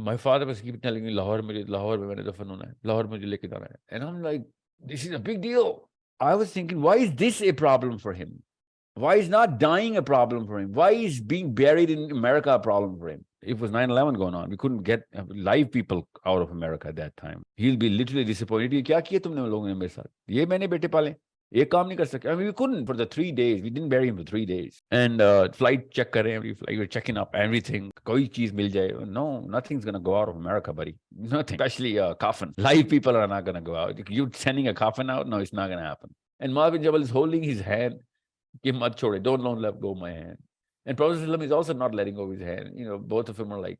My father was keep telling me, Lahore mein maine dafan hona hai, Lahore mujhe leke jaana hai. And I'm like, this is a big deal. I was thinking, why is this a problem for him? Why is not dying a problem for him? Why is being buried in America a problem for him? It was 9/11 going on. We couldn't get live people out of America at that time. He'll be literally disappointed. ये क्या किया तुमने लोगों ने मेरे साथ? ये मैंने बेटे पाले. ये काम नहीं कर सकते. I mean, we couldn't for the 3 days. We didn't bury him for 3 days. And flight check कर रहे हैं. We're checking up everything. कोई चीज मिल जाए. No, nothing's gonna go out of America, buddy. Nothing. Especially a coffin. Live people are not gonna go out. You sending a coffin out? No, it's not gonna happen. And Marvin Jabal is holding his hand. Mat chode, don't let go of my hand. And Prophet ﷺ is also not letting go of his hand. You know, both of them are like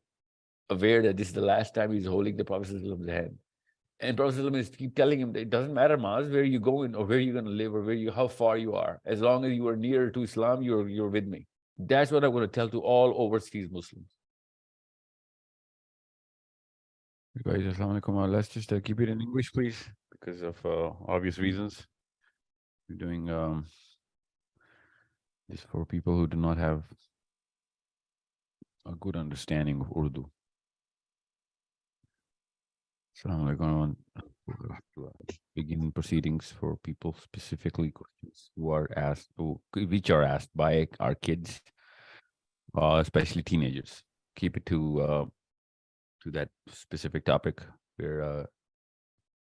aware that this is the last time he's holding the Prophet ﷺ's hand. And Prophet ﷺ is keep telling him that it doesn't matter, Maz, where you're going or where you're going to live or how far you are. As long as you are nearer to Islam, you're with me. That's what I'm going to tell to all overseas Muslims. Guys, Assalamu alaikum. Let's just keep it in English, please, because of obvious reasons. We're doing this for people who do not have a good understanding of Urdu. Assalamu alaikum. Begin proceedings for people, specifically questions which are asked by our kids, especially teenagers. Keep it to that specific topic. We're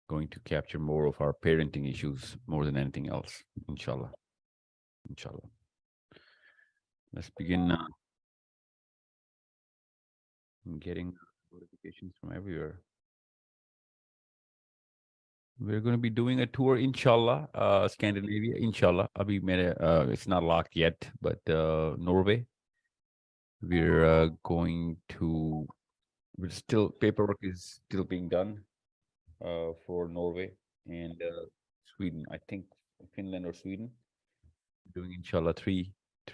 going to capture more of our parenting issues more than anything else, inshallah. Inshallah. Let's begin getting notifications from everywhere. We're going to be doing a tour, inshallah, Scandinavia, inshallah. It's not locked yet, but Norway. We're paperwork is still being done for Norway and Sweden. I think Finland or Sweden. Doing, inshallah, three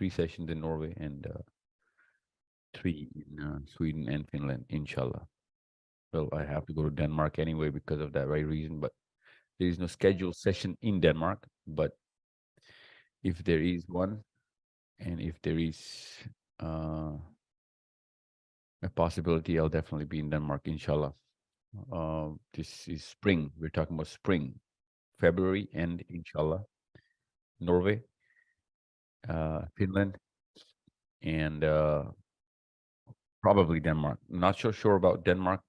sessions in Norway and 3 in Sweden and Finland, inshallah. Well, I have to go to Denmark anyway because of that very reason, but there is no scheduled session in Denmark. But if there is one, and if there is a possibility, I'll definitely be in Denmark, inshallah. This is spring. We're talking about spring, February, and inshallah, Norway, Finland, and probably Denmark. I'm not so sure about Denmark.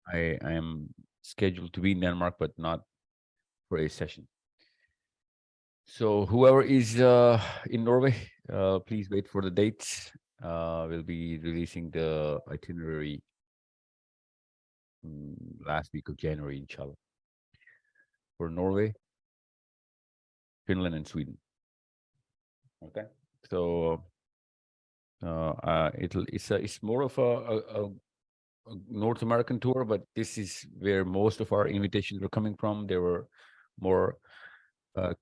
I am scheduled to be in Denmark, but not for a session. So whoever is in Norway, please wait for the dates. We'll be releasing the itinerary last week of January, inshallah, for Norway, Finland, and Sweden. Okay, so it's more of a North American tour, but this is where most of our invitations were coming from. There were more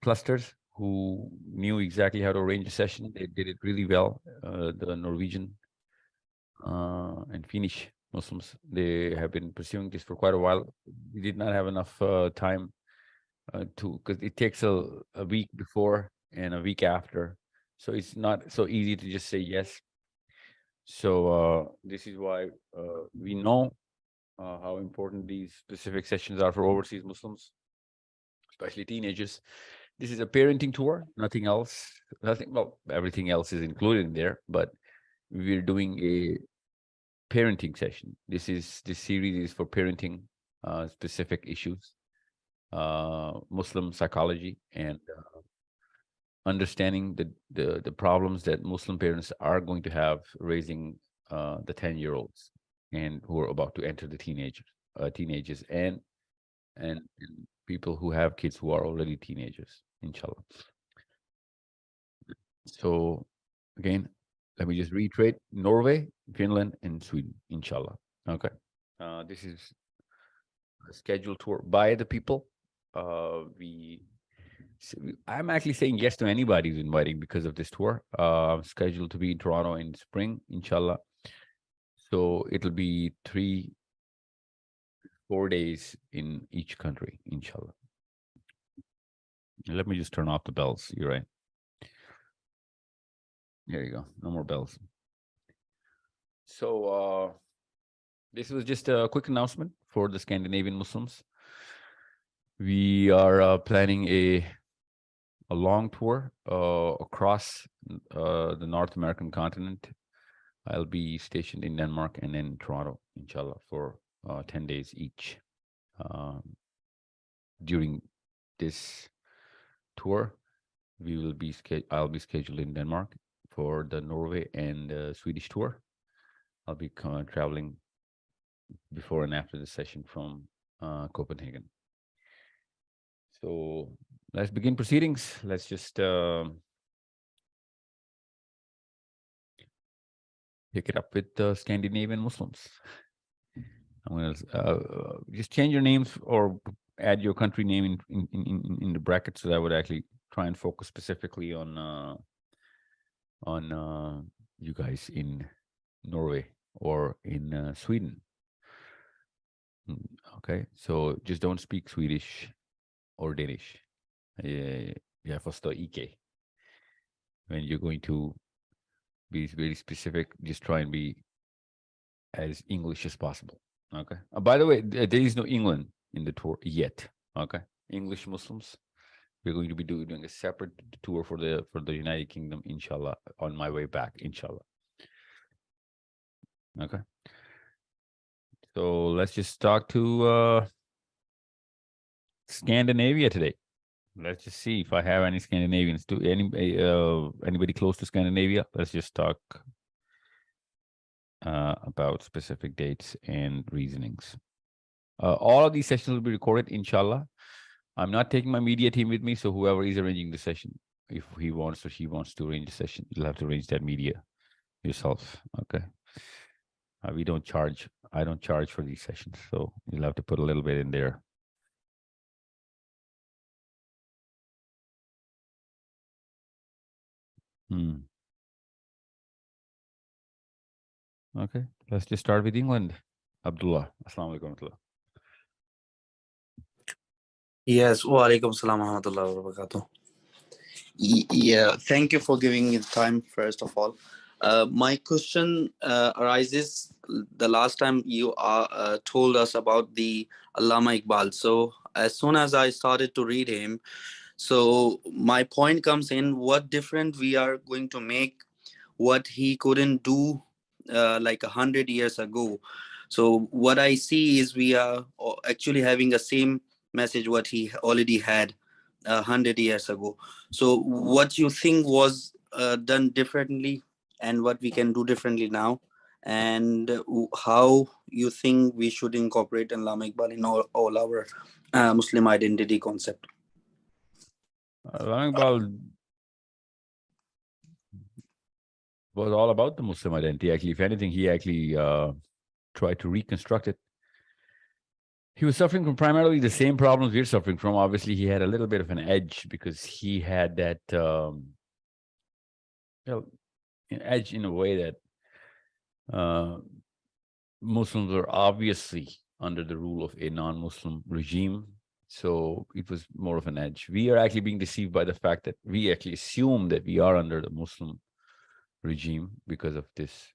clusters who knew exactly how to arrange a session. They did it really well. The Norwegian and Finnish Muslims, they have been pursuing this for quite a while. We did not have enough time because it takes a week before and a week after. So it's not so easy to just say yes. So this is why we know how important these specific sessions are for overseas Muslims, especially teenagers. This is a parenting tour, nothing else. Well, everything else is included in there, but we're doing a parenting session. This series is for parenting specific issues, Muslim psychology, and understanding the problems that Muslim parents are going to have raising the 10-year-olds and who are about to enter the teenagers and people who have kids who are already teenagers, inshallah. So again, let me just reiterate: Norway, Finland, and Sweden, inshallah. Okay. This is a scheduled tour by the people. I'm actually saying yes to anybody who's inviting because of this tour. I'm scheduled to be in Toronto in spring, inshallah. So it'll be 4 days in each country, inshallah. Let me just turn off the bells. You're right. There you go. No more bells. So This was just a quick announcement for the Scandinavian Muslims. We are planning a long tour across the North American continent. I'll be stationed in Denmark and in Toronto, inshallah, for 10 days each. During this tour, I'll be scheduled in Denmark for the Norway and Swedish tour. I'll be traveling before and after the session from Copenhagen. So let's begin proceedings. Let's just pick it up with the Scandinavian Muslims. I'm going to just change your names or add your country name in the bracket, so that I would actually try and focus specifically on you guys in Norway or in Sweden. Okay, so just don't speak Swedish or Danish. You have to IK. When you're going to be very specific, just try and be as English as possible. Okay. By the way, there is no England in the tour yet. Okay. English Muslims. We're going to be doing a separate tour for the United Kingdom, inshallah, on my way back, inshallah. Okay. So let's just talk to Scandinavia today. Let's just see if I have any Scandinavians. Anybody close to Scandinavia? Let's just talk about specific dates and reasonings. All of these sessions will be recorded, inshallah. I'm not taking my media team with me, so whoever is arranging the session, if he wants or she wants to arrange the session, you'll have to arrange that media yourself. Okay. We don't charge. I don't charge for these sessions, so you'll have to put a little bit in there. Okay, let's just start with England. Abdullah, assalamu alaikum. Yes, wa alaikum salam wa rahmatullahi wa barakatuh. Yeah, thank you for giving me the time, first of all. My question arises, the last time you told us about the Allama Iqbal. So as soon as I started to read him, so my point comes in, what different we are going to make what he couldn't do like 100 years ago. So what I see is we are actually having the same message what he already had 100 years ago. So what you think was done differently and what we can do differently now, and how you think we should incorporate Allama Iqbal in all our Muslim identity concept? Allama Iqbal was all about the Muslim identity. Actually, if anything, he actually tried to reconstruct it. He was suffering from primarily the same problems we're suffering from. Obviously, he had a little bit of an edge because he had that an edge in a way that Muslims are obviously under the rule of a non-Muslim regime. So it was more of an edge. We are actually being deceived by the fact that we actually assume that we are under the Muslim regime because of this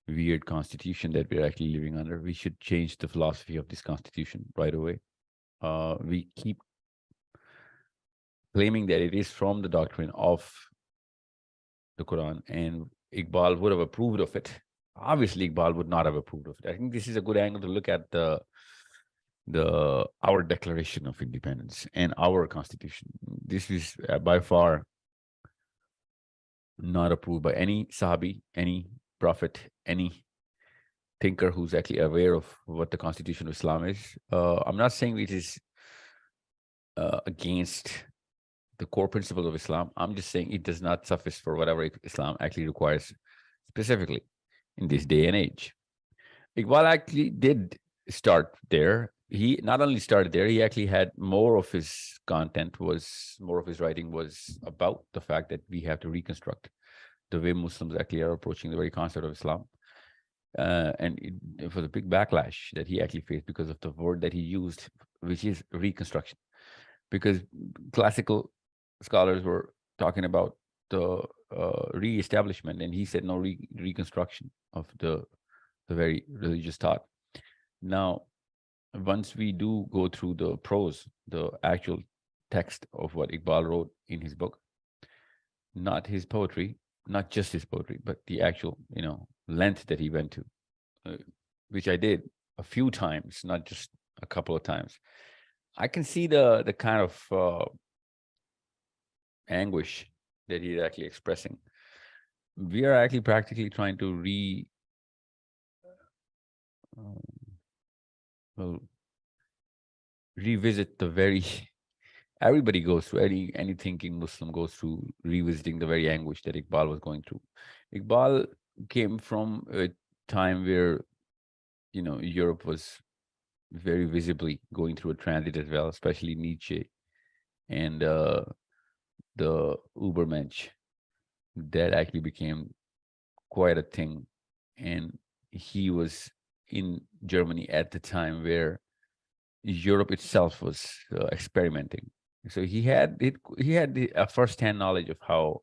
weird constitution that we're actually living under. We should change the philosophy of this constitution right away. We keep claiming that it is from the doctrine of the Quran, and Iqbal would have approved of it. Obviously, Iqbal would not have approved of it. I think this is a good angle to look at our Declaration of Independence and our Constitution. This is by far not approved by any Sahabi, any Prophet, any thinker who's actually aware of what the Constitution of Islam is. I'm not saying it is against the core principles of Islam. I'm just saying it does not suffice for whatever Islam actually requires specifically in this day and age. Iqbal actually did start there. He not only started there, he actually had more of his writing was about the fact that we have to reconstruct the way Muslims actually are approaching the very concept of Islam. And it was a big backlash that he actually faced because of the word that he used, which is reconstruction. Because classical scholars were talking about the re-establishment, and he said no reconstruction of the the very religious thought. Now, once we do go through the prose, the actual text of what Iqbal wrote in his book, not his poetry, not just his poetry, but the actual, length that he went to, uh, which I did a few times, not just a couple of times. I can see the kind of anguish that he's actually expressing. We are actually practically trying to um, well, revisit the very everybody goes through, any thinking Muslim goes through revisiting the very anguish that Iqbal was going through. Iqbal came from a time where Europe was very visibly going through a transit as well, especially Nietzsche and the Ubermensch. That actually became quite a thing, and he was in Germany at the time where Europe itself was experimenting. So he had the first-hand knowledge of how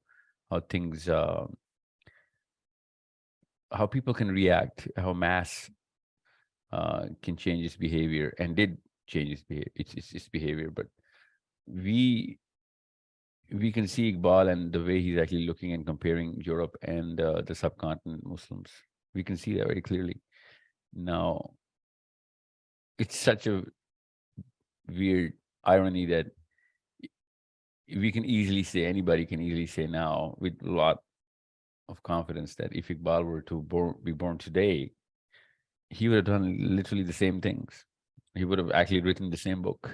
things how people can react, how mass can change its behavior, and did change its behavior. But we we can see Iqbal and the way he's actually looking and comparing Europe and the subcontinent Muslims. We can see that very clearly. Now, it's such a weird irony that we can easily say, anybody can easily say now with a lot of confidence that if Iqbal were to be born today, he would have done literally the same things. He would have actually written the same book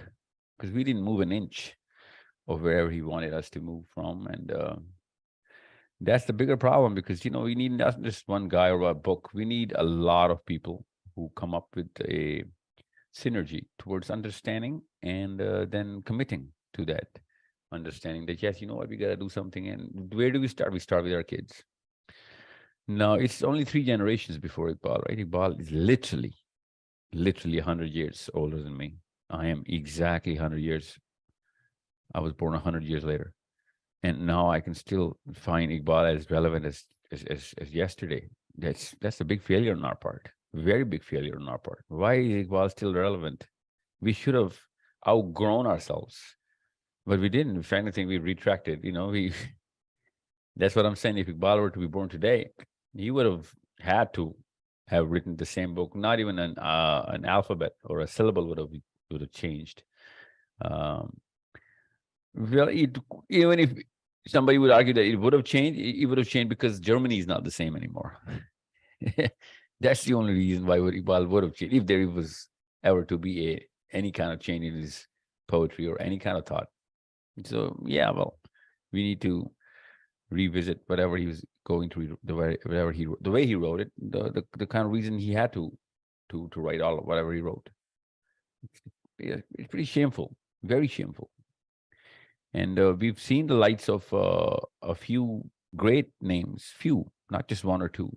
because we didn't move an inch of wherever he wanted us to move from. And that's the bigger problem because, we need not just one guy or a book. We need a lot of people who come up with a synergy towards understanding and then committing to that understanding that, yes, you know what, we got to do something. And where do we start? We start with our kids. Now, it's only 3 generations before Iqbal, right? Iqbal is literally 100 years older than me. I am exactly 100 years. I was born 100 years later. And now I can still find Iqbal as relevant as yesterday. That's a big failure on our part. Very big failure on our part. Why is Iqbal still relevant? We should have outgrown ourselves, but we didn't. If anything, we retracted. We that's what I'm saying. If Iqbal were to be born today, he would have had to have written the same book. Not even an alphabet or a syllable would have changed. Um, well, even if somebody would argue that it would have changed, it would have changed because Germany is not the same anymore. That's the only reason why Iqbal would have changed, if there was ever to be any kind of change in his poetry or any kind of thought. So yeah, well, we need to revisit whatever he was going through, the way he wrote it, the kind of reason he had to write all of whatever he wrote. It's pretty shameful, very shameful. And we've seen the lights of a few great names, few, not just one or two,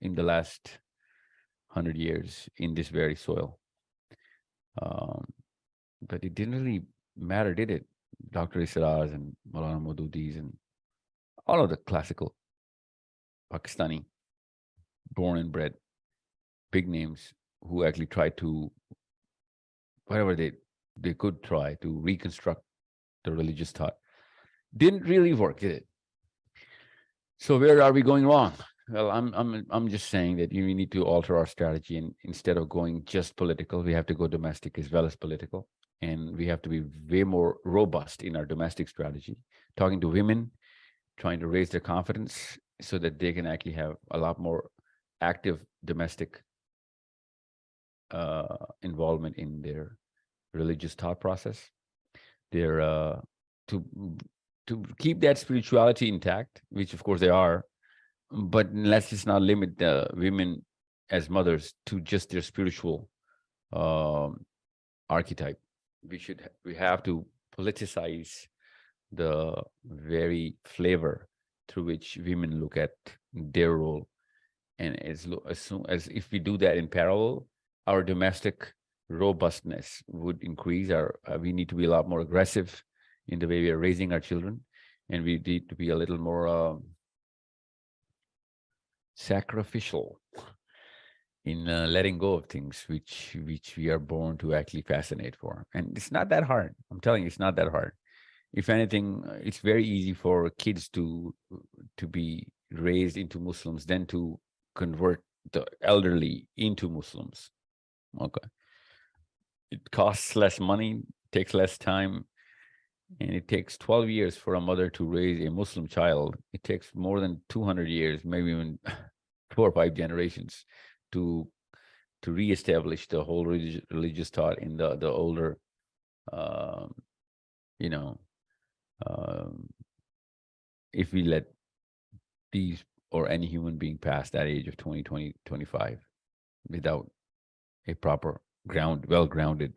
in the last 100 years in this very soil. But it didn't really matter, did it? Dr. Isras and Maulana Maududis and all of the classical Pakistani born and bred big names who actually tried to, whatever they could try to reconstruct the religious thought. Didn't really work, did it? So where are we going wrong? Well, I'm just saying that we need to alter our strategy, and instead of going just political, we have to go domestic as well as political, and we have to be way more robust in our domestic strategy. Talking to women, trying to raise their confidence so that they can actually have a lot more active domestic involvement in their religious thought process. Their to keep that spirituality intact, which of course they are, but let's just not limit the women as mothers to just their spiritual archetype. We have to politicize the very flavor through which women look at their role, and as soon as if we do that in parallel, our domestic robustness would increase. We need to be a lot more aggressive in the way we are raising our children, and we need to be a little more sacrificial in letting go of things which we are born to actually fascinate for. And it's not that hard. I'm telling you, it's not that hard. If anything, it's very easy for kids to be raised into Muslims than to convert the elderly into Muslims. Okay. It costs less money, takes less time, and it takes 12 years for a mother to raise a Muslim child. It takes more than 200 years, maybe even 4 or 5 generations to reestablish the whole religious thought in the older, um, you know, um, if we let these or any human being past that age of 20, 20, 25 without a proper well grounded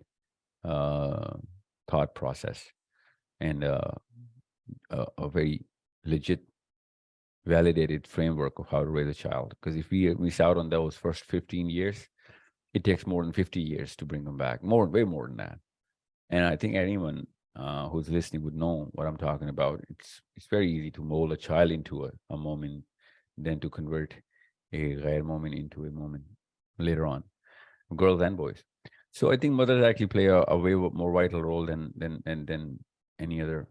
uh, thought process and a very legit, validated framework of how to raise a child. Because if we miss out on those first 15 years, it takes more than 50 years to bring them back, way more than that. And I think anyone who's listening would know what I'm talking about. It's very easy to mold a child into a moment than to convert a ghair moment into a moment later on, girls and boys. So I think mothers actually play a way more vital role than any other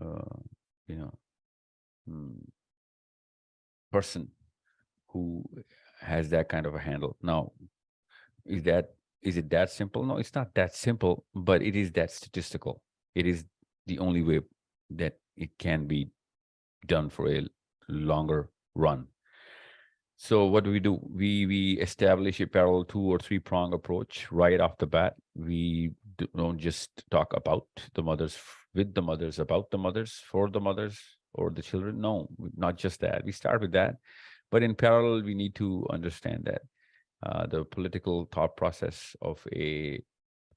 uh, you know mm, person who has that kind of a handle. Now, is that is it that simple? No, it's not that simple, but it is that statistical. It is the only way that it can be done for a longer run. So what do? We establish a parallel 2 or 3 prong approach right off the bat. We don't just talk about the mothers with the mothers, about the mothers, for the mothers, or the children. No, not just that. We start with that, but in parallel, we need to understand that the political thought process of a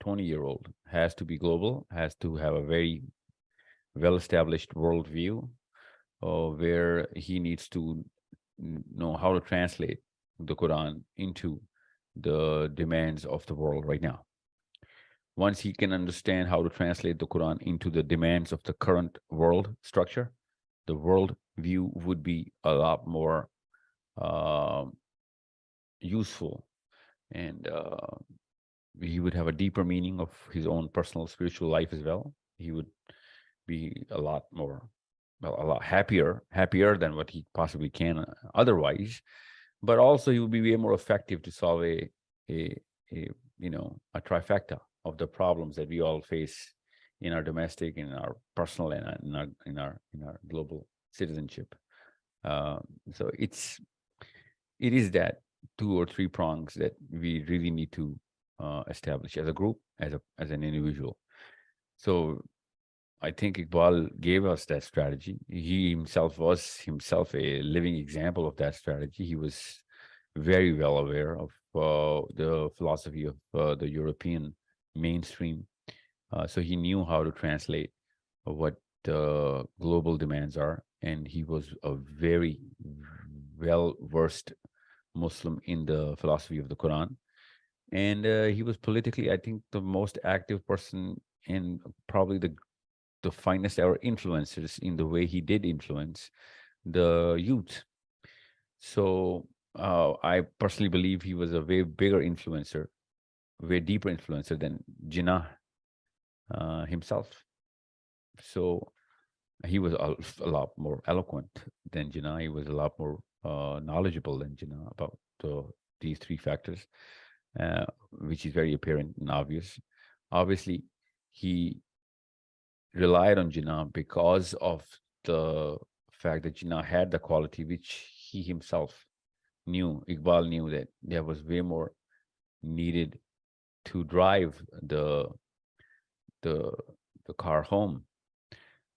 20-year-old has to be global, has to have a very well-established worldview, where he needs to know how to translate the Quran into the demands of the world right now. Once he can understand how to translate the Quran into the demands of the current world structure, the world view would be a lot more um useful, and he would have a deeper meaning of his own personal spiritual life as well. He would be a lot more, well, a lot happier than what he possibly can otherwise. But also, he would be way more effective to solve a, a a trifecta of the problems that we all face in our domestic, in our personal, and in our global citizenship. Um, so it is that 2 or 3 prongs that we really need to establish as a group, as an individual. So I think Iqbal gave us that strategy. He himself was himself a living example of that strategy. He was very well aware of the philosophy of the European mainstream. So he knew how to translate what the global demands are, and he was a very well versed Muslim in the philosophy of the Quran. And he was politically, I think, the most active person, and probably the finest ever influencers in the way he did influence the youth. So I personally believe he was a way bigger influencer, way deeper influencer than Jinnah himself. So he was a lot more eloquent than Jinnah. He was a lot more knowledgeable than Jinnah about these 3 factors, which is very apparent and obvious. Obviously, he relied on Jinnah because of the fact that Jinnah had the quality which he himself knew. Iqbal knew that there was way more needed to drive the the car home.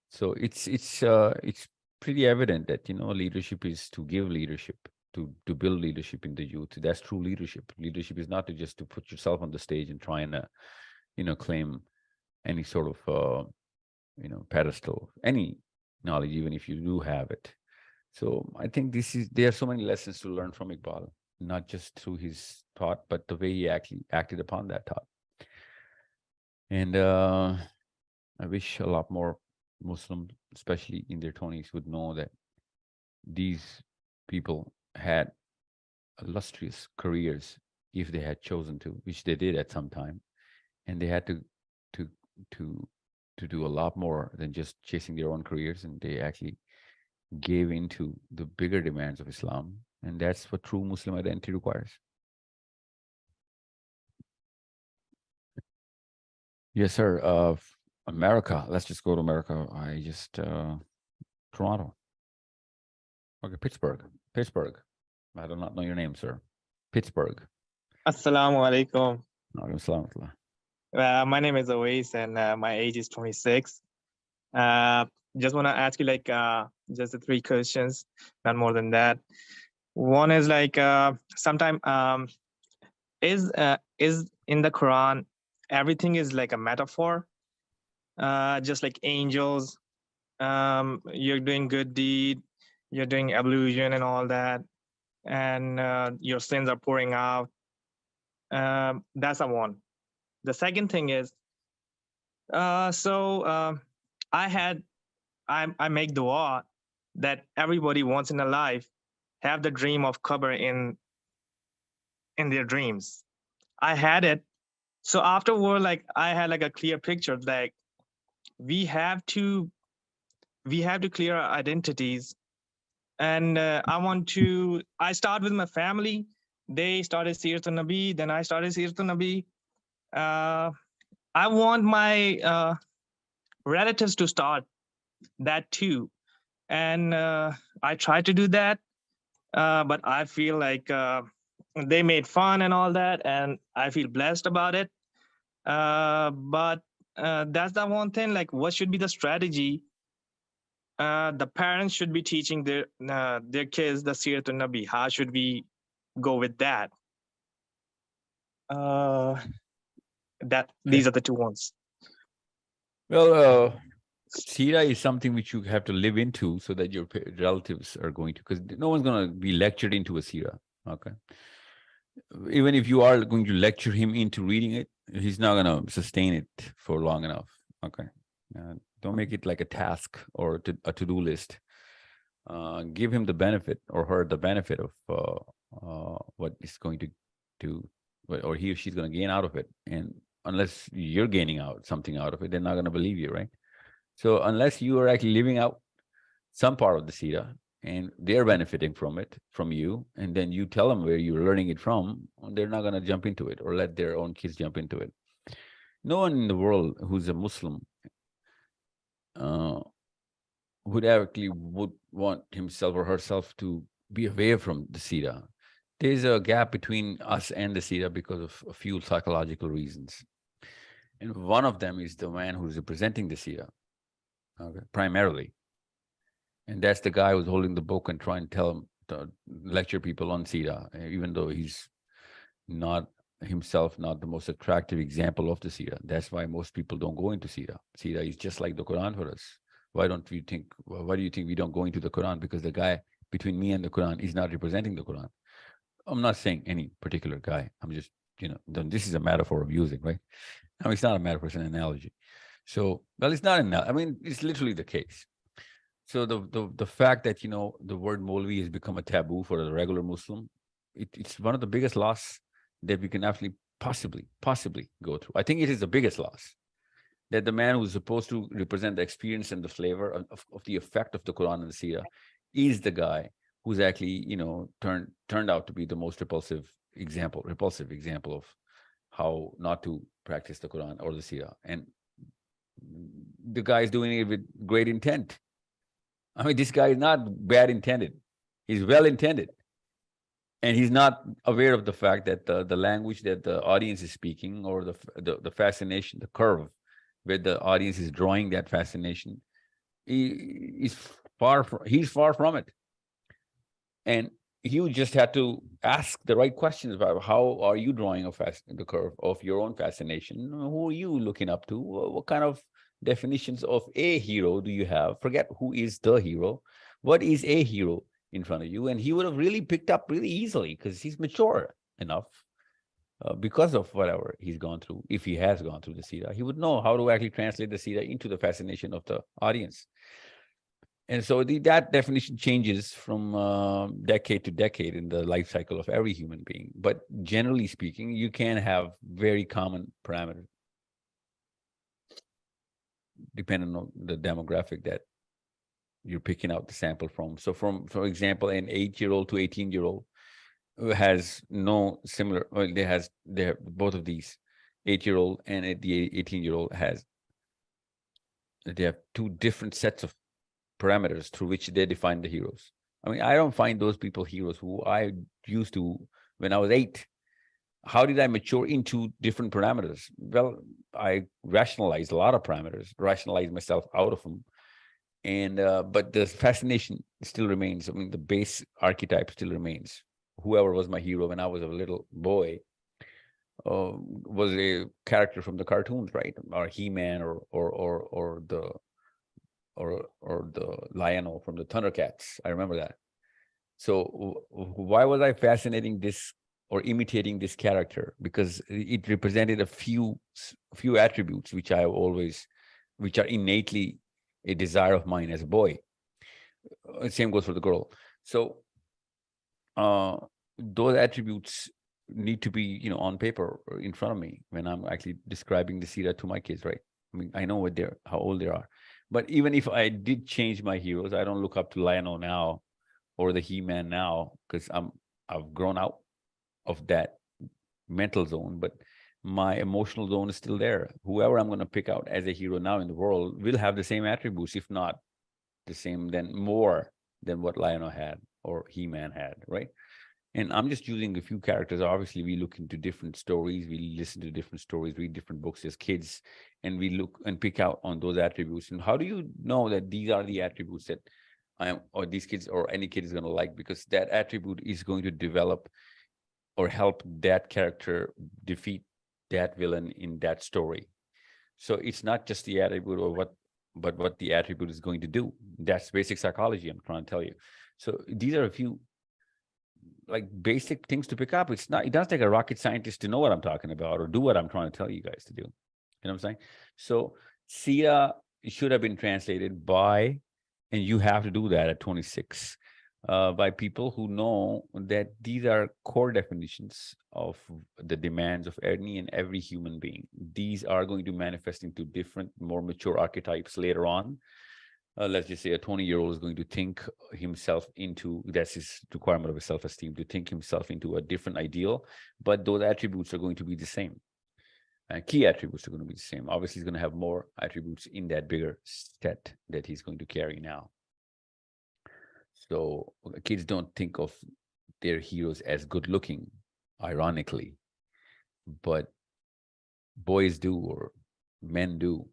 So it's pretty evident that leadership is to give leadership, to build leadership in the youth. That's true leadership. Leadership is not just to put yourself on the stage and try and claim any sort of pedestal, any knowledge, even if you do have it. So I think there are so many lessons to learn from Iqbal, not just through his thought, but the way he actually acted upon that thought. And I wish a lot more Muslims, especially in their 20s, would know that these people had illustrious careers if they had chosen to, which they did at some time, and they had to to to do a lot more than just chasing their own careers, and they actually gave into the bigger demands of Islam, and that's what true Muslim identity requires. Yes, sir. America. Let's just go to America. Toronto. Okay, Pittsburgh. Pittsburgh. I do not know your name, sir. Pittsburgh. Assalamu alaikum. Alaikum salam. My name is Awais and my age is 26. Just want to ask you just the three questions, not more than that. One is sometime is in the Quran everything is like a metaphor, just like angels. You're doing good deed, you're doing ablution and all that, and your sins are pouring out. That's the one. The second thing is, I make dua that everybody once in a life have the dream of Qabr in their dreams. I had it. So afterward, I had like a clear picture, like we have to clear our identities. And I start with my family. They started Siratul Nabi, then I started Siratul Nabi. I want my relatives to start that too. And I try to do that, but I feel like they made fun and all that, and I feel blessed about it. But that's the one thing, like what should be the strategy? The parents should be teaching their kids the Siratul Nabi. How should we go with that? These are the two ones. Well, Sira is something which you have to live into so that your relatives are going to, because no one's going to be lectured into a Sira. Okay. Even if you are going to lecture him into reading it, he's not going to sustain it for long enough. Okay. Don't make it like a task or a to-do list. Give him the benefit or her the benefit of what is going to do, or he or she's going to gain out of it. And unless you're gaining something out of it, they're not going to believe you, right? So unless you are actually living out some part of the Sira and they're benefiting from it, from you, and then you tell them where you're learning it from, they're not going to jump into it or let their own kids jump into it. No one in the world who's a Muslim would want himself or herself to be away from the Sira. There's a gap between us and the Sira because of a few psychological reasons. And one of them is the man who's representing the Sira, primarily. And that's the guy who's holding the book and trying to lecture people on Sira, even though he's not himself not the most attractive example of the Sira. That's why most people don't go into Sira. Sira is just like the Quran for us. Why do you think we don't go into the Quran? Because the guy between me and the Quran is not representing the Quran. I'm not saying any particular guy. I'm just, this is a metaphor of using, right? I mean, it's not a metaphor, it's an analogy. So, well, it's not it's literally the case. So the fact that, the word Molvi has become a taboo for a regular Muslim, it's one of the biggest loss that we can actually possibly go through. I think it is the biggest loss, that the man who's supposed to represent the experience and the flavor of the effect of the Quran and the Sira is the guy who's actually, turned out to be the most repulsive example of how not to practice the Quran or the Sira. And the guy is doing it with great intent. I mean, this guy is not bad intended. He's well intended. And he's not aware of the fact that the language that the audience is speaking, or the fascination, the curve where the audience is drawing that fascination, he's far from it. And you just had to ask the right questions about how are you drawing the curve of your own fascination? Who are you looking up to? What kind of definitions of a hero do you have? Forget who is the hero. What is a hero in front of you? And he would have really picked up really easily because he's mature enough because of whatever he's gone through. If he has gone through the Sira, he would know how to actually translate the Sira into the fascination of the audience. And so that definition changes from decade to decade in the life cycle of every human being. But generally speaking, you can have very common parameters depending on the demographic that you're picking out the sample from. So for example, an 8-year-old to 18-year-old has no similar, well, they have both of these, 8-year-old and the 18-year-old they have two different sets of parameters through which they define the heroes. I mean, I don't find those people heroes who I used to when I was 8. How did I mature into different parameters? Well, I rationalized a lot of parameters, rationalized myself out of them. And but the fascination still remains. I mean, the base archetype still remains. Whoever was my hero when I was a little boy was a character from the cartoons, right? Or He-Man, or the Lionel from the Thundercats. I remember that. So why was I fascinating this or imitating this character? Because it represented a few attributes which which are innately a desire of mine as a boy. Same goes for the girl. So those attributes need to be, on paper or in front of me when I'm actually describing the Sira to my kids, right? I mean, I know how old they are. But even if I did change my heroes, I don't look up to Lionel now or the He-Man now, because I've grown out of that mental zone, but my emotional zone is still there. Whoever I'm going to pick out as a hero now in the world will have the same attributes, if not the same, then more than what Lionel had or He-Man had, right? And I'm just using a few characters. Obviously, we look into different stories, we listen to different stories, read different books as kids, and we look and pick out on those attributes. And how do you know that these are the attributes that or these kids or any kid is going to like? Because that attribute is going to develop or help that character defeat that villain in that story. So it's not just the attribute but what the attribute is going to do. That's basic psychology, I'm trying to tell you. So these are a few like basic things to pick up. It doesn't take a rocket scientist to know what I'm talking about or do what I'm trying to tell you guys to do. You know what I'm saying? So Sira should have been translated by, and you have to do that at 26, by people who know that these are core definitions of the demands of any and every human being. These are going to manifest into different, more mature archetypes later on. Let's just say a 20-year-old is going to think himself into, that's his requirement of a self-esteem, to think himself into a different ideal, but those attributes are going to be the same. Key attributes are going to be the same. Obviously, he's going to have more attributes in that bigger set that he's going to carry now. So kids don't think of their heroes as good looking, ironically, but boys do, or men do.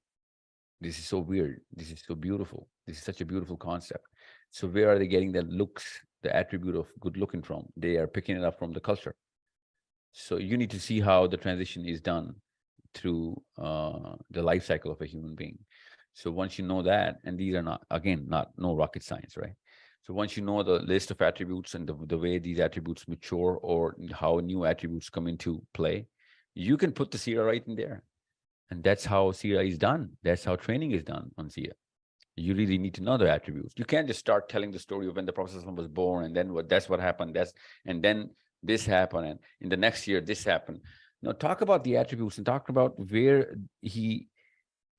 This is so weird. This is so beautiful. This is such a beautiful concept. So where are they getting that looks, the attribute of good looking from? They are picking it up from the culture. So you need to see how the transition is done through the life cycle of a human being. So once you know that, and these are not, again, no rocket science, right? So once you know the list of attributes and the way these attributes mature or how new attributes come into play, you can put the Sira right in there. And that's how Sira is done. That's how training is done on Sira. You really need to know the attributes. You can't just start telling the story of when the Prophet was born and then that's what happened. And then this happened. And in the next year, this happened. No, talk about the attributes and talk about where he,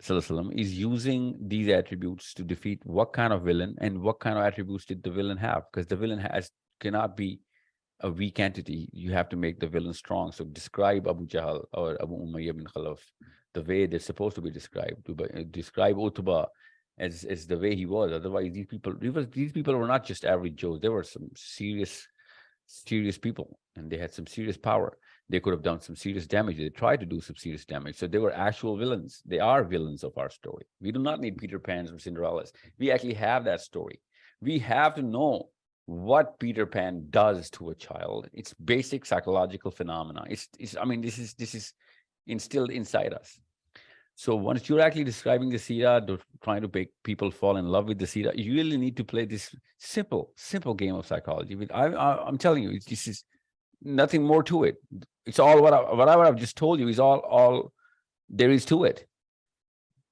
Sallallahu is using these attributes to defeat what kind of villain and what kind of attributes did the villain have? Because the villain cannot be a weak entity. You have to make the villain strong. So describe Abu Jahl or Abu Umayyah bin Khalaf the way they're supposed to be described. Describe Utbah as the way he was. Otherwise, these people were not just average Joes. They were some serious people, and they had some serious power. They could have done some serious damage. They tried to do some serious damage. So they were actual villains. They are villains of our story. We do not need Peter Pans or Cinderellas. We actually have that story. We have to know what Peter Pan does to a child. It's basic psychological phenomena. I mean, this is instilled inside us. So once you're actually describing the Sira, trying to make people fall in love with the Sira, you really need to play this simple game of psychology. I'm telling you, this is nothing more to it. It's all what I've just told you is all there is to it.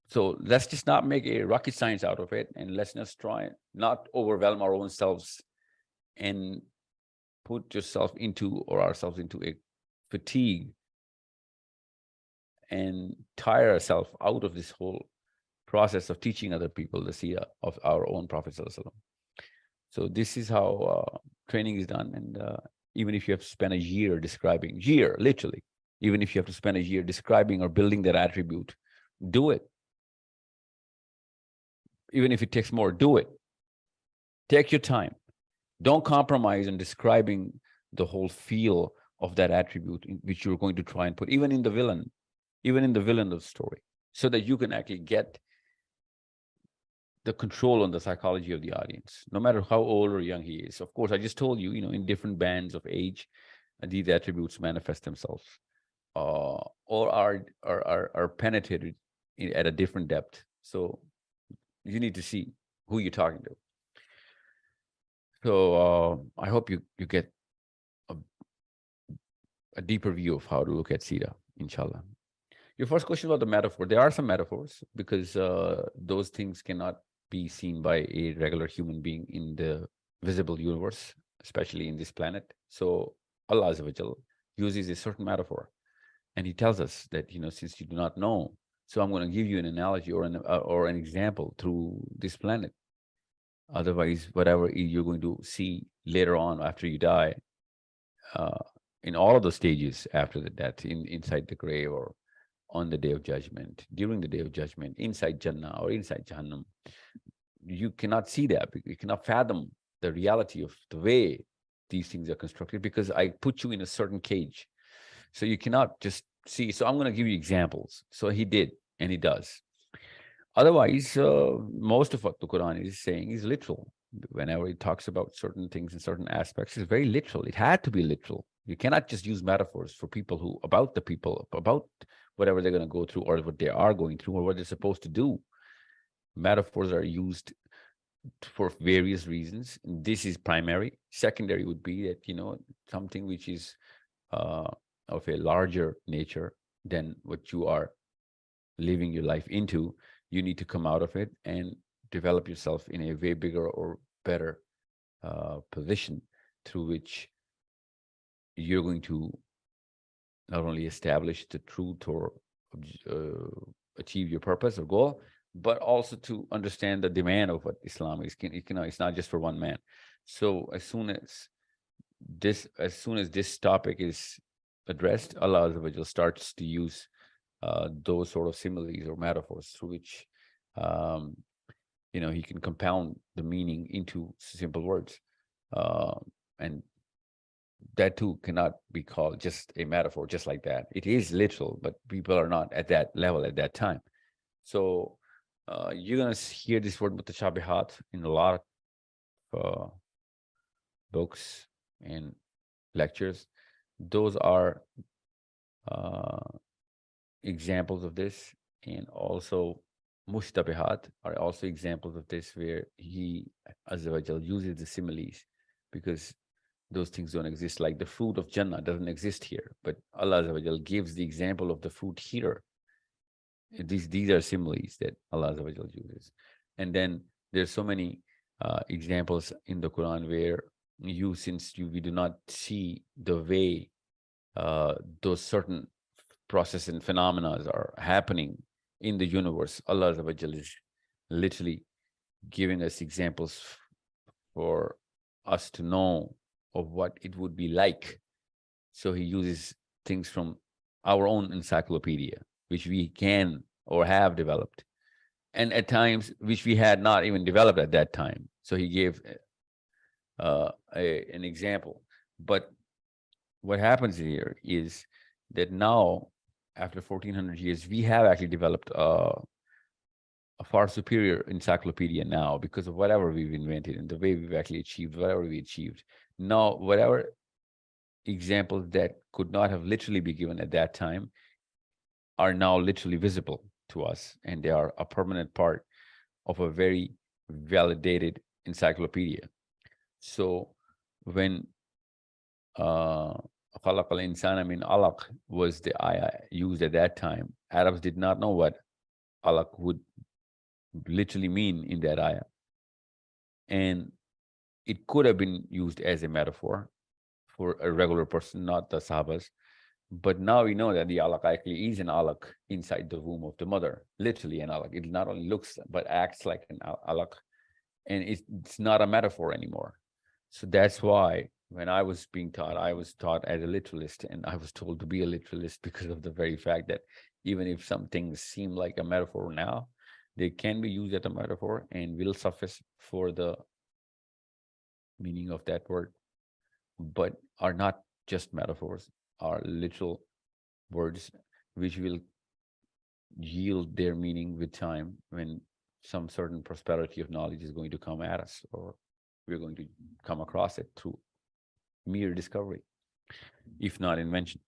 So let's just not make a rocket science out of it, and let's just try not overwhelm our own selves and put yourself into or ourselves into a fatigue and tire ourselves out of this whole process of teaching other people the seerah of our own Prophet ﷺ. So this is how training is done. And even if you have to spend a year describing, literally, even if you have to spend a year describing or building that attribute, do it. Even if it takes more, do it. Take your time. Don't compromise in describing the whole feel of that attribute in which you're going to try and put, even in the villain of the story, so that you can actually get the control on the psychology of the audience, no matter how old or young he is. Of course, I just told you, in different bands of age, these attributes manifest themselves, or are penetrated at a different depth. So you need to see who you're talking to. So I hope you get a deeper view of how to look at seerah, inshallah. Your first question about the metaphor. There are some metaphors because those things cannot be seen by a regular human being in the visible universe, especially in this planet. So Allah Azza wa Jal uses a certain metaphor, and He tells us that, since you do not know, so I'm going to give you an analogy or an example through this planet. Otherwise, whatever you're going to see later on after you die, in all of the stages after the death, inside the grave or on the day of judgment, during the day of judgment, inside Jannah or inside Jahannam, you cannot see that. You cannot fathom the reality of the way these things are constructed, because I put you in a certain cage. So you cannot just see. So I'm going to give you examples. So He did, and He does. Otherwise, most of what the Quran is saying is literal. Whenever it talks about certain things and certain aspects, it's very literal. It had to be literal. You cannot just use metaphors for people about whatever they're going to go through, or what they are going through, or what they're supposed to do. Metaphors are used for various reasons. This is primary. Secondary would be that, something which is of a larger nature than what you are living your life into. You need to come out of it and develop yourself in a way bigger or better position through which you're going to not only establish the truth or achieve your purpose or goal, but also to understand the demand of what Islam is. It's not just for one man. So as soon as this topic is addressed, Allah Azza wa Jal starts to use those sort of similes or metaphors through which He can compound the meaning into simple words, and that too cannot be called just a metaphor, just like that. It is literal, but people are not at that level at that time. So you're gonna hear this word mutashabihat in a lot of books and lectures. Those are examples of this, and also mushtabihat are also examples of this, where He Azza wa Jal uses the similes, because those things don't exist. Like the fruit of Jannah doesn't exist here, but Allah Azza wa Jal gives the example of the fruit here. These are similes that Allah Azza wa Jal uses. And then there's so many examples in the Quran where we do not see the way those certain processes and phenomena are happening in the universe. Allah Azza wa Jal is literally giving us examples for us to know of what it would be like. So He uses things from our own encyclopedia, which we can or have developed, and at times which we had not even developed at that time. So He gave an example. But what happens here is that now, after 1400 years, we have actually developed a far superior encyclopedia now, because of whatever we've invented and the way we've actually achieved whatever we achieved. Now, whatever examples that could not have literally been given at that time are now literally visible to us, and they are a permanent part of a very validated encyclopedia. So when خَلَقَ الْإِنسَانَ مِنْ عَلَقٍ was the ayah used at that time, Arabs did not know what alaq would literally mean in that ayah. And it could have been used as a metaphor for a regular person, not the Sahabas. But now we know that the alaq actually is an alaq inside the womb of the mother, literally an alaq. It not only looks but acts like an alaq, and it's not a metaphor anymore. So that's why when I was being taught, I was taught as a literalist, and I was told to be a literalist because of the very fact that even if some things seem like a metaphor now, they can be used as a metaphor and will suffice for the meaning of that word, but are not just metaphors, are literal words which will yield their meaning with time when some certain prosperity of knowledge is going to come at us, or we're going to come across it through mere discovery, if not invention.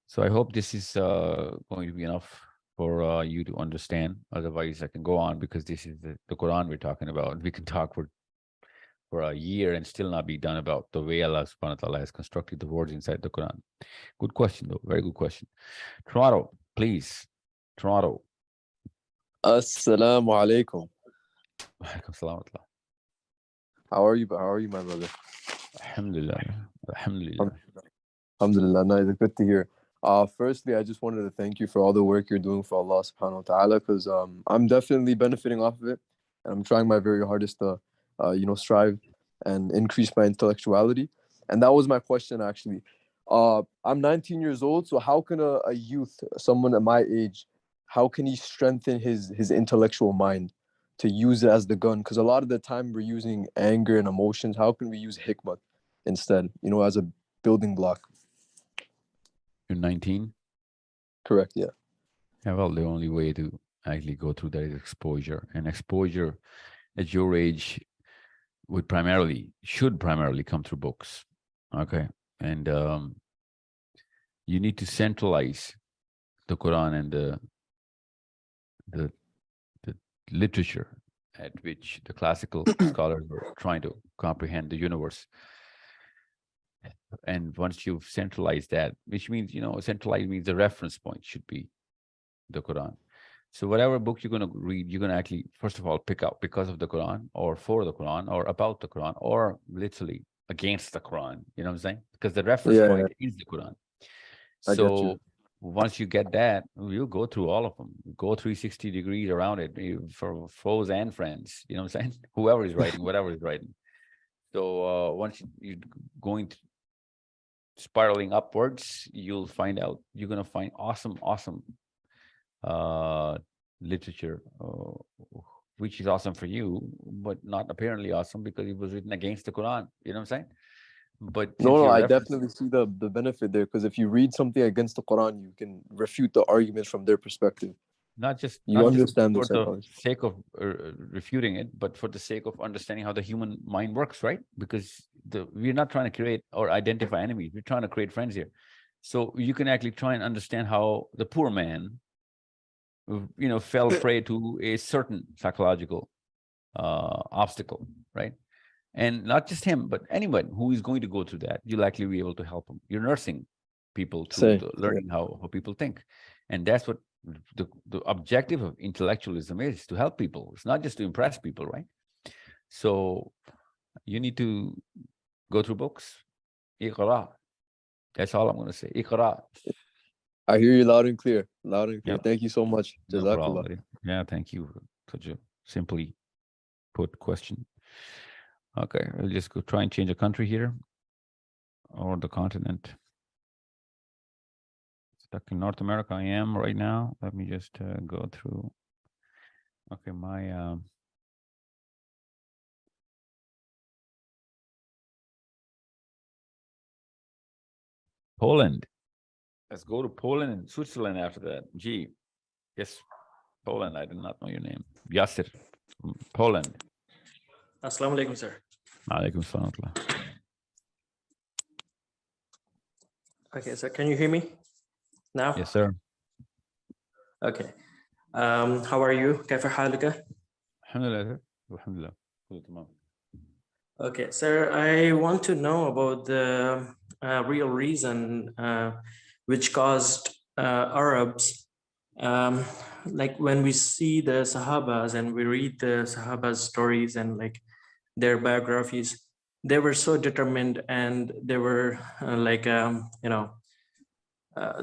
So I hope this is going to be enough for you to understand. Otherwise, I can go on because this is the Quran we're talking about. We can talk for a year and still not be done about the way Allah subhanahu wa ta'ala has constructed the words inside the Quran. Good question, though. Very good question. Toronto, please. Toronto. Assalamu alaikum. Walaikum salam wa rahmatullah. How are you? How are you, my brother? Alhamdulillah. Alhamdulillah. Alhamdulillah. Nice. Good to hear. Firstly, I just wanted to thank you for all the work you're doing for Allah subhanahu wa ta'ala, because I'm definitely benefiting off of it. And I'm trying my very hardest to strive and increase my intellectuality. And that was my question, actually. I'm 19 years old, so how can a youth, someone at my age, how can he strengthen his intellectual mind to use it as the gun? Because a lot of the time we're using anger and emotions. How can we use hikmah instead, as a building block? You're 19? Correct, yeah. Yeah, well, the only way to actually go through that is exposure. And exposure at your age should primarily come through books. Okay. And you need to centralize the Quran and the literature at which the classical scholars were trying to comprehend the universe. And once you've centralized that, which means, centralized means the reference point should be the Quran. So whatever book you're going to read, you're going to actually, first of all, pick up because of the Quran, or for the Quran, or about the Quran, or literally against the Quran. You know what I'm saying? Because the reference point is the Quran. I get you. Once you get that, you'll go through all of them, go 360 degrees around it for foes and friends. You know what I'm saying? Whoever is writing, whatever is writing. So once you're going spiraling upwards, you'll find out, you're going to find awesome literature, which is awesome for you, but not apparently awesome because it was written against the Quran. You know what I'm saying? But No, I definitely see the benefit there, because if you read something against the Quran, you can refute the arguments from their perspective. Not just understand for the psychology. the sake of refuting it, but for the sake of understanding how the human mind works, right? Because we're not trying to create or identify enemies. We're trying to create friends here. So you can actually try and understand how the poor man, fell prey to a certain psychological obstacle, right? And not just him, but anyone who is going to go through that, you'll actually be able to help them. You're nursing people through learning how people think. And that's what the objective of intellectualism is, to help people. It's not just to impress people, right? So you need to go through books. Iqra. That's all I'm going to say. Iqra. I hear you loud and clear. Loud and clear. Yep. Thank you so much. No Jazakallah. problem, buddy. Yeah, thank you. Such a simply put question. Okay, I'll just go try and change a country here, or the continent. Stuck in North America, I am right now. Let me just go through. Okay, my Poland. Let's go to Poland and Switzerland after that. Gee, yes, Poland. I did not know your name. Yasser, from Poland. Assalamu alaikum, sir. Alaikum salam. Okay, so can you hear me now? Yes, sir. Okay. How are you? كيف حالك? Alhamdulillah. Alhamdulillah. Kullu tamam. Okay, sir, I want to know about the real reason which caused Arabs um, like when we see the Sahabas and we read the Sahabas stories and like their biographies, they were so determined and they were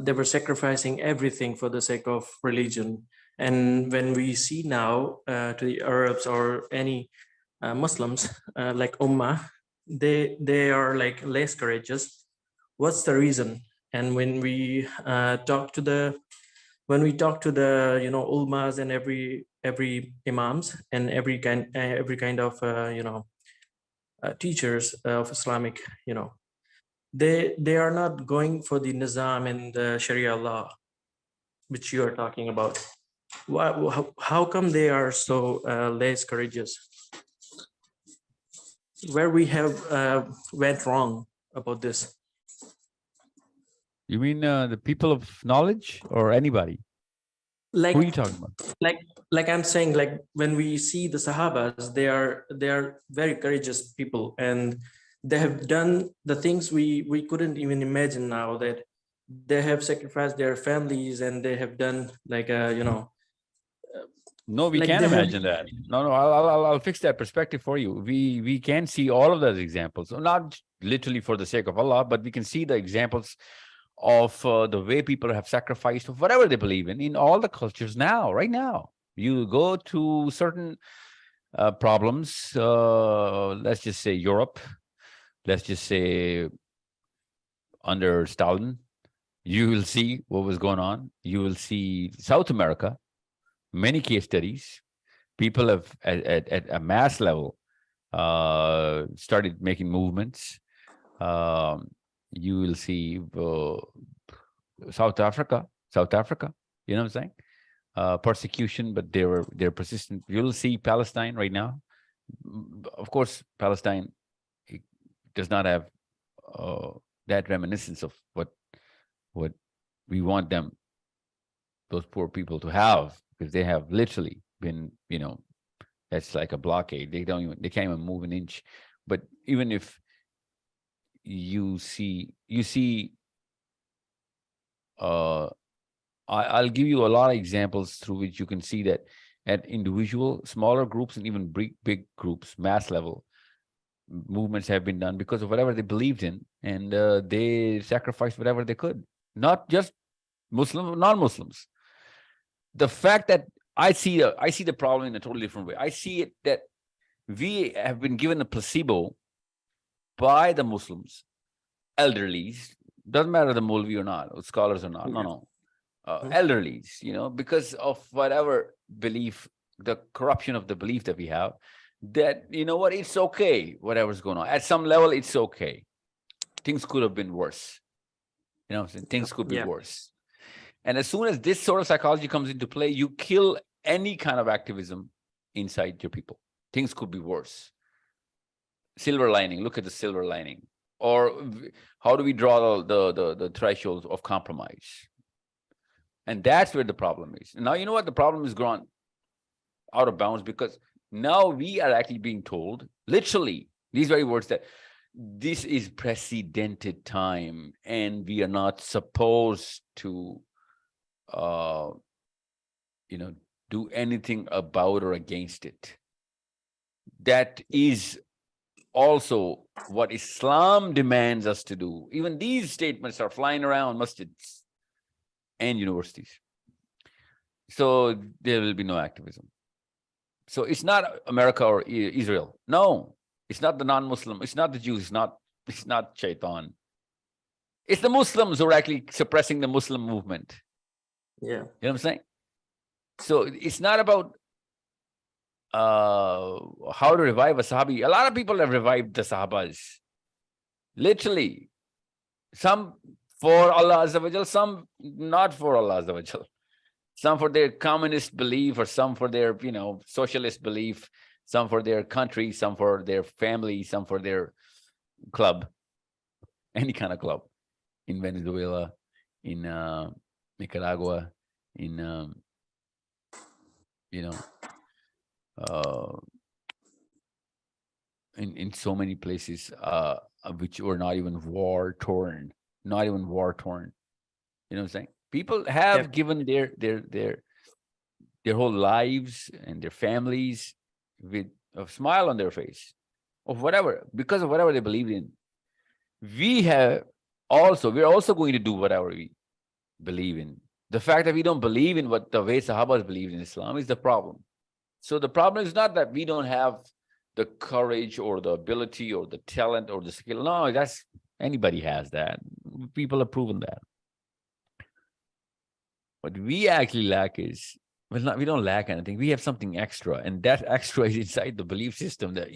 they were sacrificing everything for the sake of religion. And when we see now to the Arabs or any Muslims like Ummah, they are like less courageous. What's the reason? And when we talk to the ulmas and every imams and every kind of teachers of Islamic, they are not going for the nizam and the Sharia law, which you are talking about. Why, how come they are so less courageous? Where we have went wrong about this? You mean the people of knowledge or anybody? Like, who are you talking about? Like I'm saying, like when we see the Sahabas, they are very courageous people, and they have done the things we couldn't even imagine now. That they have sacrificed their families and they have done like No, we like can't they have. imagine that. No, I'll fix that perspective for you. We can see all of those examples, so not literally for the sake of Allah, but we can see the examples of the way people have sacrificed of whatever they believe in all the cultures now, right now. You go to certain problems, let's just say Europe, let's just say under Stalin, you will see what was going on. You will see South America, many case studies. People have at a mass level started making movements. You will see South Africa, you know what I'm saying? Persecution, but they're persistent. You'll see Palestine right now. Of course, Palestine does not have that reminiscence of what we want them, those poor people, to have, because they have literally been, that's like a blockade. They can't even move an inch. But even if you see, I'll give you a lot of examples through which you can see that at individual, smaller groups, and even big groups, mass level, movements have been done because of whatever they believed in, and they sacrificed whatever they could. Not just Muslim, non-Muslims. The fact that I see the problem in a totally different way. I see it that we have been given a placebo by the Muslims, elderlies, doesn't matter the Molvi or not, or scholars or not, no. Elderlies, because of whatever belief, the corruption of the belief that we have, that, it's okay, whatever's going on. At some level, it's okay. Things could have been worse. What I'm saying? Things could be worse. And as soon as this sort of psychology comes into play, you kill any kind of activism inside your people. Things could be worse. Silver lining, look at the silver lining. Or how do we draw the thresholds of compromise? And that's where the problem is. Now, you know what? The problem is gone out of bounds, because now we are actually being told, literally, these very words, that this is precedented time and we are not supposed to do anything about or against it. That is also what Islam demands us to do. Even these statements are flying around masjids and universities. So there will be no activism. So it's not America or Israel. No, it's not the non-Muslim. It's not the Jews. It's not Shaitan. It's the Muslims who are actually suppressing the Muslim movement. Yeah. You know what I'm saying? So it's not about how to revive a Sahabi. A lot of people have revived the Sahabas. Literally. Some for Allah Azza wa Jal, some not for Allah Azza wa Jal. Some for their communist belief, or some for their, socialist belief, some for their country, some for their family, some for their club, any kind of club, in Venezuela, in Nicaragua, in in so many places which were not even war torn. You know what I'm saying? People have Yep. given their whole lives and their families with a smile on their face of whatever, because of whatever they believe in. We're also going to do whatever we believe in. The fact that we don't believe in what the way Sahabas believed in Islam is the problem. So the problem is not that we don't have the courage or the ability or the talent or the skill. No, that's anybody has that. People have proven that. What we actually lack is, we don't lack anything. We have something extra, and that extra is inside the belief system that,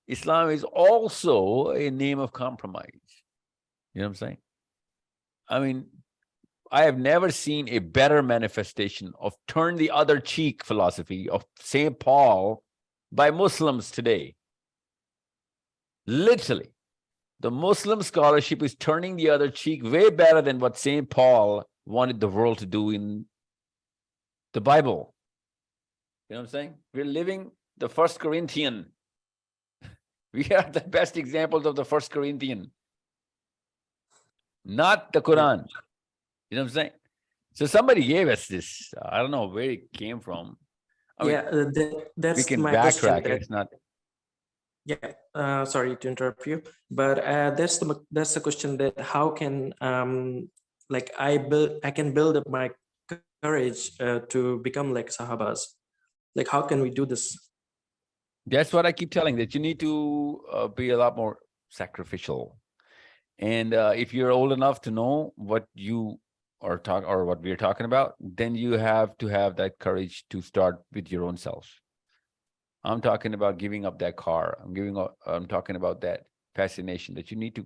Islam is also a name of compromise. You know what I'm saying? I mean, I have never seen a better manifestation of turn the other cheek philosophy of St. Paul by Muslims today. Literally, the Muslim scholarship is turning the other cheek way better than what St. Paul wanted the world to do in the Bible. You know what I'm saying? We're living the First Corinthian. We are the best examples of the First Corinthian, not the Quran. You know what I'm saying? So somebody gave us this. I don't know where it came from. I mean, Yeah, that's we can my question. backtrack. That It's not. yeah, sorry to interrupt you, but that's the question, that how can like I can build up my courage to become like Sahabas. Like, how can we do this? That's what I keep telling, that you need to be a lot more sacrificial. And if you're old enough to know what you are or what we're talking about, then you have to have that courage to start with your own self. I'm talking about giving up that car. I'm talking about that fascination that you need to,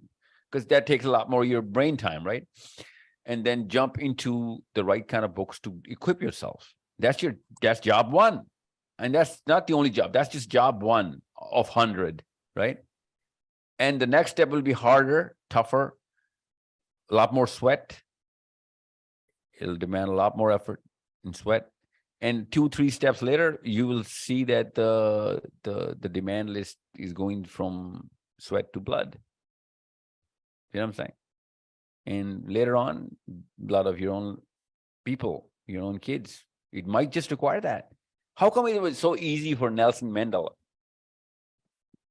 because that takes a lot more of your brain time, right? And then jump into the right kind of books to equip yourself. That's job one. And that's not the only job. That's just job one of 100, right? And the next step will be harder, tougher, a lot more sweat. It'll demand a lot more effort and sweat. And 2-3 steps later, you will see that the demand list is going from sweat to blood. You know what I'm saying? And later on, blood of your own people, your own kids. It might just require that. How come it was so easy for Nelson Mandela?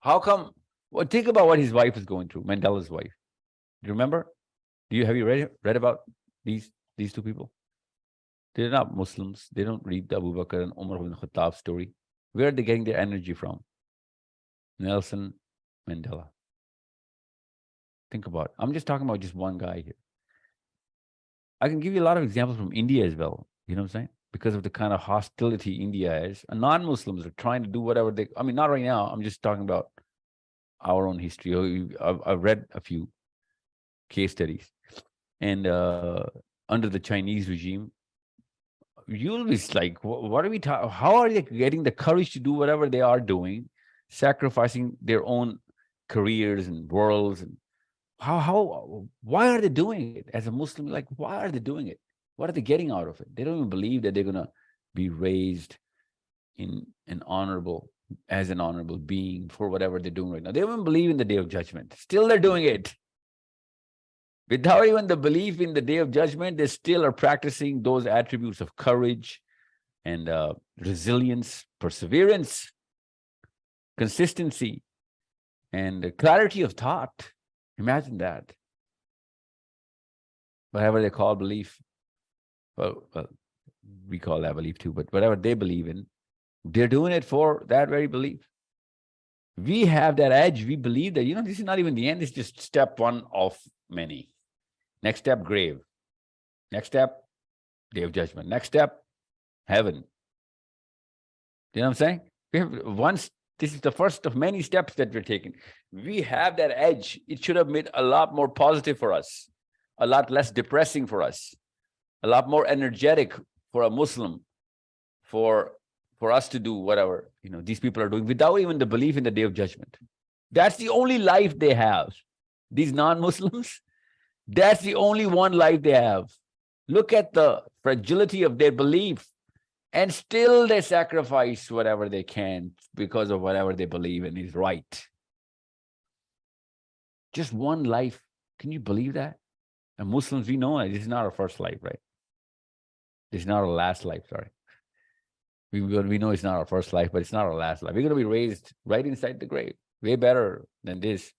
How come? Well, think about what his wife is going through, Mandela's wife. Do you remember? Have you read about these two people? They're not Muslims. They don't read the Abu Bakr and Umar ibn Khattab story. Where are they getting their energy from? Nelson Mandela. Think about it. I'm just talking about just one guy here. I can give you a lot of examples from India as well. You know what I'm saying? Because of the kind of hostility India is. And non-Muslims are trying to do whatever not right now. I'm just talking about our own history. I've read a few case studies. And under the Chinese regime, you'll be like, what are we talking? How are they getting the courage to do whatever they are doing, sacrificing their own careers and worlds? And why are they doing it? As a Muslim, like, why are they doing it? What are they getting out of it? They don't even believe that they're gonna be raised in an honorable being for whatever they're doing right now. They don't even believe in the day of judgment. Still, they're doing it. Without even the belief in the day of judgment, they still are practicing those attributes of courage and resilience, perseverance, consistency, and clarity of thought. Imagine that. Whatever they call belief, well, we call that belief too, but whatever they believe in, they're doing it for that very belief. We have that edge. We believe that, this is not even the end. It's just step one of many. Next step, grave. Next step, day of judgment. Next step, heaven. You know what I'm saying? This is the first of many steps that we're taking. We have that edge. It should have made a lot more positive for us, a lot less depressing for us, a lot more energetic for a Muslim, for us to do whatever these people are doing without even the belief in the day of judgment. That's the only life they have. These non-Muslims, that's the only one life they have. Look at the fragility of their belief, and still they sacrifice whatever they can because of whatever they believe in is right. Just one life. Can you believe that? And Muslims, we know this is not our first life, right? It's not our last life, sorry. We know it's not our first life, but it's not our last life. We're going to be raised right inside the grave, way better than this.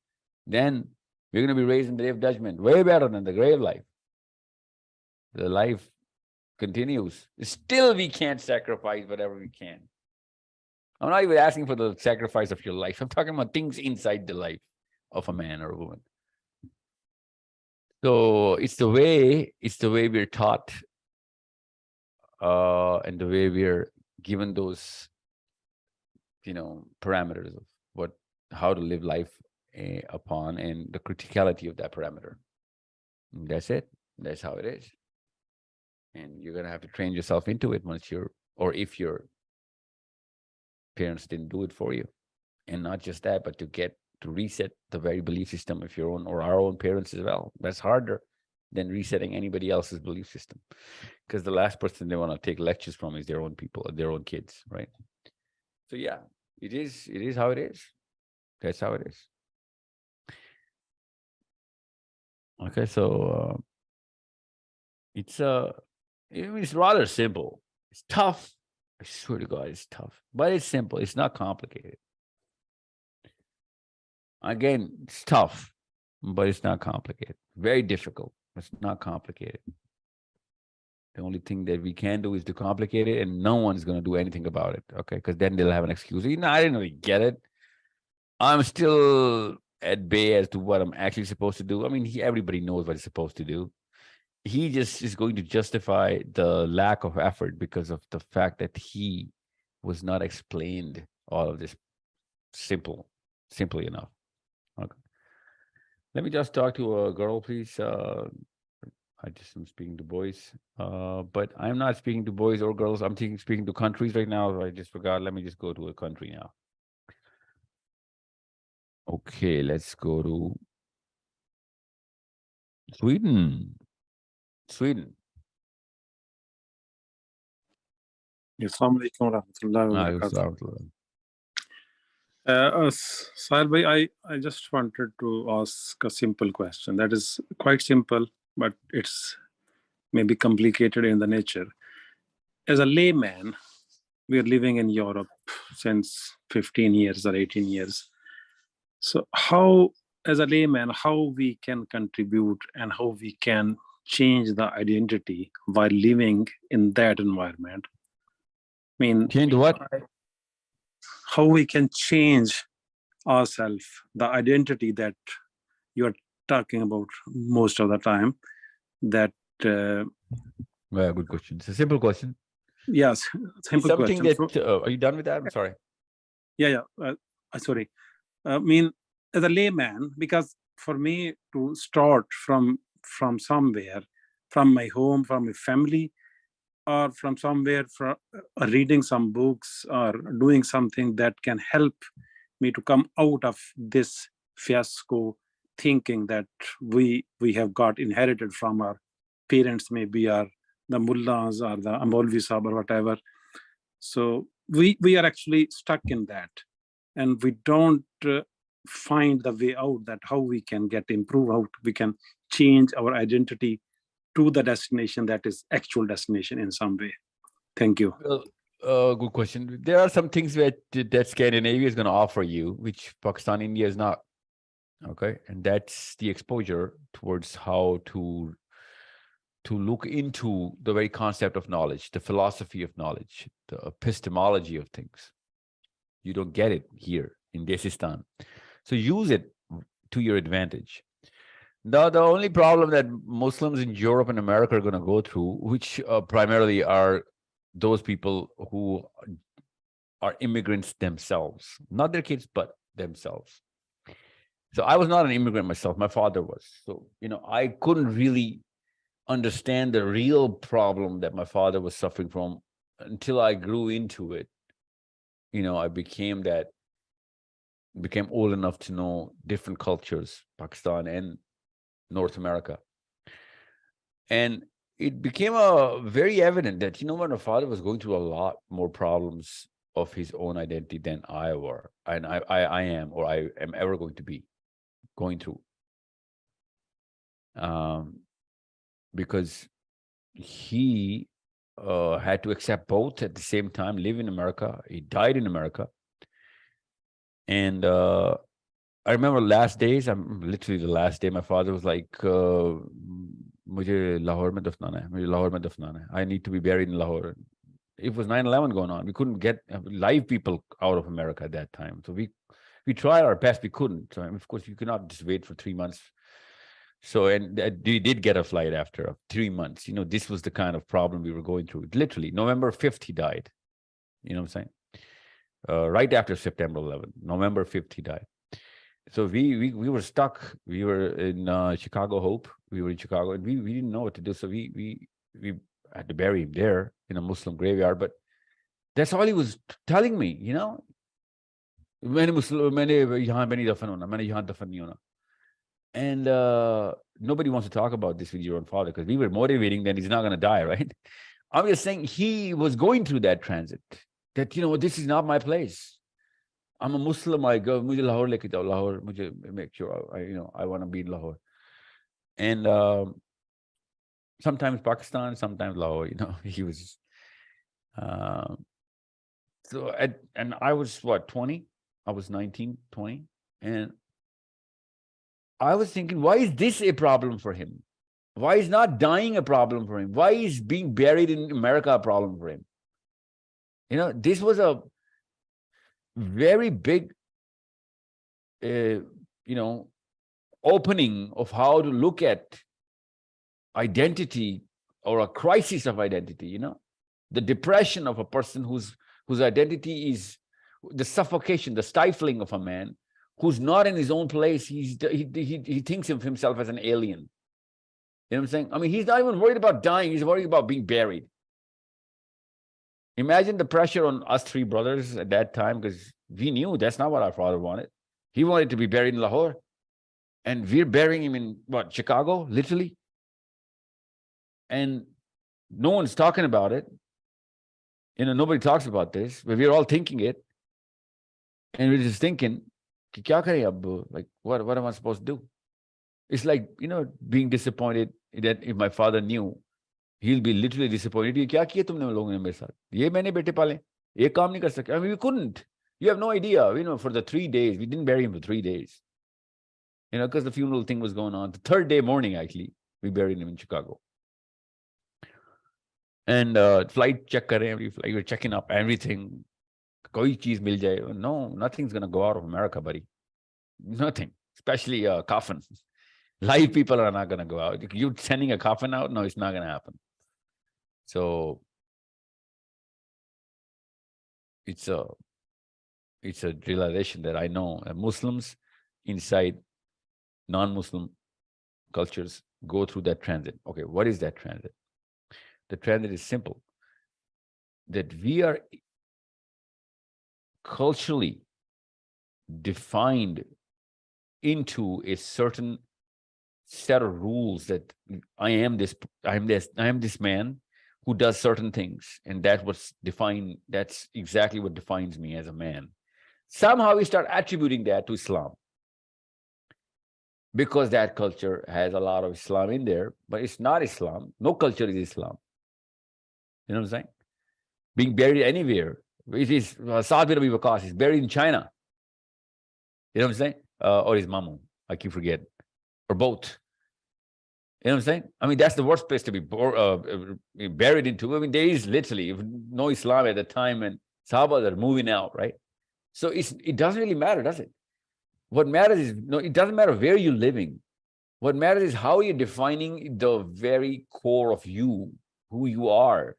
Then we're going to be raised in the day of judgment, way better than the grave life. The life continues. Still, we can't sacrifice whatever we can. I'm not even asking for the sacrifice of your life. I'm talking about things inside the life of a man or a woman. So it's the way we're taught, and the way we're given those, parameters of how to live life upon, and the criticality of that parameter. And that's it. That's how it is. And you're gonna have to train yourself into it if your parents didn't do it for you. And not just that, but to reset the very belief system of your own or our own parents as well. That's harder than resetting anybody else's belief system, because the last person they want to take lectures from is their own people, their own kids, right? So yeah, it is how it is. That's how it is. Okay, so it's rather simple. It's tough. I swear to God, it's tough, but it's simple. It's not complicated. Again, it's tough, but it's not complicated. Very difficult. It's not complicated. The only thing that we can do is to complicate it, and no one's going to do anything about it, okay? Because then they'll have an excuse. I didn't really get it. I'm still at bay as to what I'm actually supposed to do. I mean, everybody knows what he's supposed to do. He just is going to justify the lack of effort because of the fact that he was not explained all of this simply enough. Okay. Let me just talk to a girl, please. I just am speaking to boys, but I'm not speaking to boys or girls. I'm speaking to countries right now. I just forgot. Let me just go to a country now. Okay, let's go to Sweden. Assalamu alaikum warahmatullahi wabarakatuh. Sahil bhai, I just wanted to ask a simple question that is quite simple, but it's maybe complicated in the nature. As a layman, we are living in Europe since 15 years or 18 years. So how, as a layman, how we can contribute and how we can change the identity while living in that environment? I mean, change what? How we can change ourselves, the identity that you are talking about most of the time. That Well, good question. It's a simple question. Yes, simple Something question. that are you done with that? I'm sorry. Yeah. Sorry. I mean, as a layman, because for me to start from somewhere, from my home, from my family, or from somewhere, from reading some books or doing something that can help me to come out of this fiasco thinking that we have got inherited from our parents, maybe, or the mullahs or the Amolvi Sahab or whatever. So we are actually stuck in that, and we don't find the way out, that how we can get improved, how we can change our identity to the destination that is actual destination in some way. Thank you. Well, good question. There are some things that Scandinavia is going to offer you, which Pakistan, India is not. Okay, and that's the exposure towards how to look into the very concept of knowledge, the philosophy of knowledge, the epistemology of things. You don't get it here in Desistan. So use it to your advantage. Now, the only problem that Muslims in Europe and America are going to go through, which primarily are those people who are immigrants themselves, not their kids, but themselves. So I was not an immigrant myself. My father was. So, I couldn't really understand the real problem that my father was suffering from until I grew into it. I became old enough to know different cultures, Pakistan and North America. And it became very evident that, what, my father was going through a lot more problems of his own identity than I am, or I am ever going to be going through. Because he had to accept both at the same time, live in America. He died in America. And I remember last days, I'm literally the last day, my father was like, "Mujhe Lahore mein dafnana hai, mujhe Lahore mein dafnana hai. I need to be buried in Lahore." It was 9/11 going on. We couldn't get live people out of America at that time. So we tried our best. We couldn't. So, of course, you cannot just wait for 3 months. So, and we did get a flight after 3 months. This was the kind of problem we were going through. Literally, November 5th, he died. You know what I'm saying? Right after September 11th, November 5th, he died. So we were stuck. We were in Chicago Hope. We were in Chicago, and we didn't know what to do. So we had to bury him there in a Muslim graveyard. But that's all he was telling me. मैंने यहाँ पे नहीं दफन होना, मैंने यहाँ दफन नहीं होना. And nobody wants to talk about this with your own father because we were motivating that he's not going to die, right? I'm just saying he was going through that transit. That this is not my place. I'm a Muslim. I go, mujhe Lahore leke jao, Lahore. Mujhe make sure I want to be in Lahore. And sometimes Pakistan, sometimes Lahore. He was. And I was 20. I was 19, 20, and I was thinking, why is this a problem for him? Why is not dying a problem for him? Why is being buried in America a problem for him? This was a very big, opening of how to look at identity or a crisis of identity, the depression of a person whose identity is the suffocation, the stifling of a man who's not in his own place. He thinks of himself as an alien. You know what I'm saying? I mean, he's not even worried about dying. He's worried about being buried. Imagine the pressure on us three brothers at that time, because we knew that's not what our father wanted. He wanted to be buried in Lahore. And we're burying him in, Chicago, literally? And no one's talking about it. Nobody talks about this, but we're all thinking it. And we're just thinking, ki kya kare ab? Like, what am I supposed to do? It's like, being disappointed that if my father knew, he'll be literally disappointed. Ye kya kiya tumne logon ne mere sath? Ye maine bete pale. Ye kaam nahi kar sakte. I mean, we couldn't. You have no idea. For the 3 days, we didn't bury him for 3 days. Because the funeral thing was going on. The third day morning, actually, we buried him in Chicago. And flight check kar rahe hain, we were checking up everything. Koi cheez mil jaye. No, nothing's going to go out of America, buddy. Nothing. Especially a coffin. Live people are not going to go out. You sending a coffin out? No, it's not going to happen. So it's a realization that I know Muslims inside non-Muslim cultures go through that transit. Okay, what is that transit? The transit is simple. That we are culturally defined into a certain set of rules that I am this man who does certain things, and that's exactly what defines me as a man. Somehow we start attributing that to Islam, because that culture has a lot of Islam in there, but it's not Islam. No culture is Islam. You know what I'm saying? Being buried anywhere. It is Sa'd bin Abi Waqqas is buried in China. You know what I'm saying? Or his mamu. I keep forgetting. Or both. You know what I'm saying? I mean, that's the worst place to be buried into. I mean, there is literally no Islam at the time, and Sahabas are moving out, right? So it doesn't really matter, does it? What matters is, it doesn't matter where you're living. What matters is how you're defining the very core of you, who you are.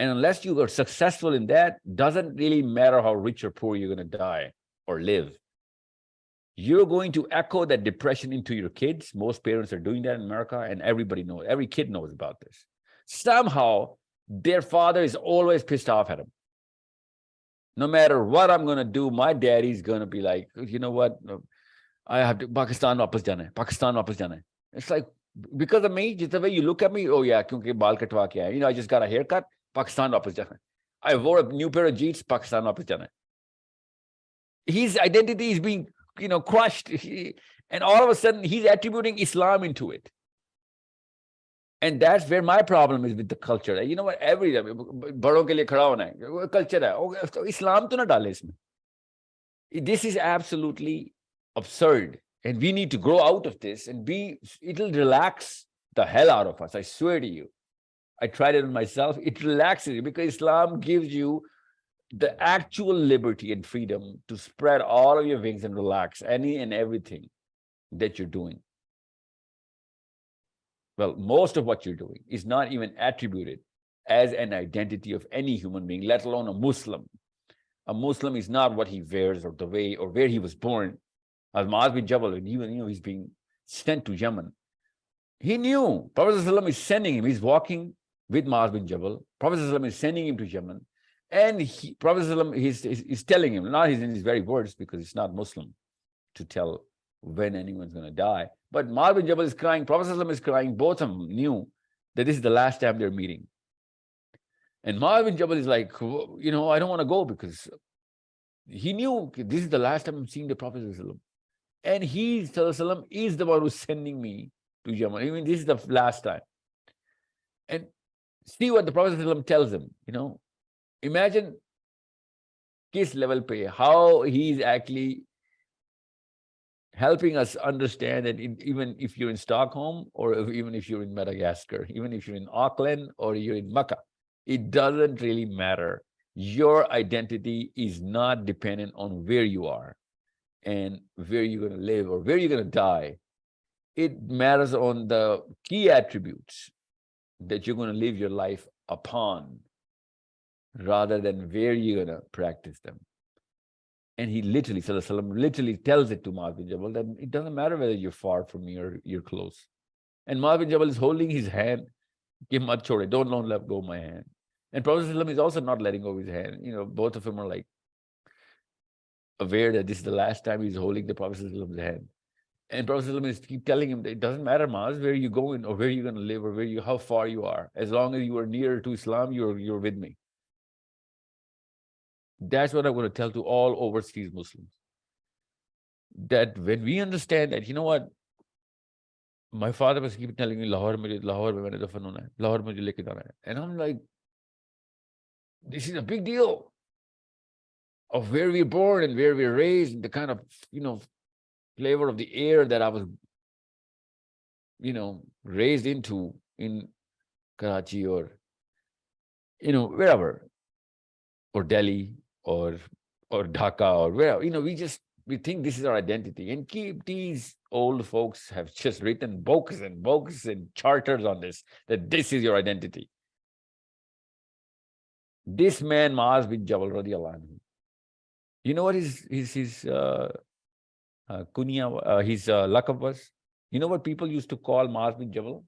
And unless you are successful in that, doesn't really matter how rich or poor you're going to die or live. You're going to echo that depression into your kids. Most parents are doing that in America, and everybody knows. Every kid knows about this. Somehow, their father is always pissed off at them. No matter what I'm going to do, my daddy's going to be like, you know what? I have to, Pakistan wapas jana hai. Pakistan wapas jana hai. It's like, because of me, just the way you look at me, oh yeah, kyunki baal katwa ke aaye. I just got a haircut, Pakistan wapas jana hai. I wore a new pair of jeans, Pakistan wapas jana hai. His identity is being, crushed. And all of a sudden, he's attributing Islam into it. And that's where my problem is with the culture. You know what? Every बड़ों के लिए खड़ा होना है, वो culture है. तो इस्लाम तो ना डाले इसमें. This is absolutely absurd, and we need to grow out of this and be. It'll relax the hell out of us. I swear to you. I tried it on myself. It relaxes you because Islam gives you the actual liberty and freedom to spread all of your wings and relax any and everything that you're doing. Well, most of what you're doing is not even attributed as an identity of any human being, let alone a Muslim. A Muslim is not what he wears or the way or where he was born. As Mu'adh bin Jabal, when he's being sent to Yemen, he knew Prophet ﷺ is sending him. He's walking with Mu'adh bin Jabal. Prophet ﷺ is sending him to Yemen. And Prophet ﷺ is telling him, not in his very words, because it's not Muslim to tell when anyone's going to die. But Mu'adh bin Jabal is crying, Prophet ﷺ is crying. Both of them knew that this is the last time they're meeting. And Mu'adh bin Jabal is like, I don't want to go because he knew this is the last time I'm seeing the Prophet ﷺ. And he, ﷺ, is the one who's sending me to Yemen. I mean, this is the last time. And see what the Prophet ﷺ tells him, Imagine his level pay, how he's actually helping us understand that even if you're in Stockholm or even if you're in Madagascar, even if you're in Auckland or you're in Makkah, it doesn't really matter. Your identity is not dependent on where you are and where you're going to live or where you're going to die. It matters on the key attributes that you're going to live your life upon rather than where you're going to practice them. And he literally, Sallallahu literally tells it to Mu'adh bin Jabal that it doesn't matter whether you're far from me or you're close. And Mu'adh bin Jabal is holding his hand. Don't let go of my hand. And Prophet ﷺ is also not letting go of his hand. Both of them are like aware that this is the last time he's holding the Prophet ﷺ's hand. And Prophet ﷺ is keep telling him that it doesn't matter, Mu'adh, where you're going or where you're going to live or how far you are. As long as you are nearer to Islam, you're with me. That's what I'm going to tell to all overseas Muslims. That when we understand that, my father was keep telling me, Lahore mein maine dafan hona hai, Lahore mujhe leke jaana hai. And I'm like, this is a big deal of where we're born and where we're raised, and the kind of, flavor of the air that I was, raised into in Karachi or, wherever, or Delhi or Dhaka or wherever, we think this is our identity. And these old folks have just written books and charters on this, that this is your identity. This man, Mu'adh bin Jabal, radiallahu anhu, you know what his kunya, his laqab was? You know what people used to call Mu'adh bin Jabal?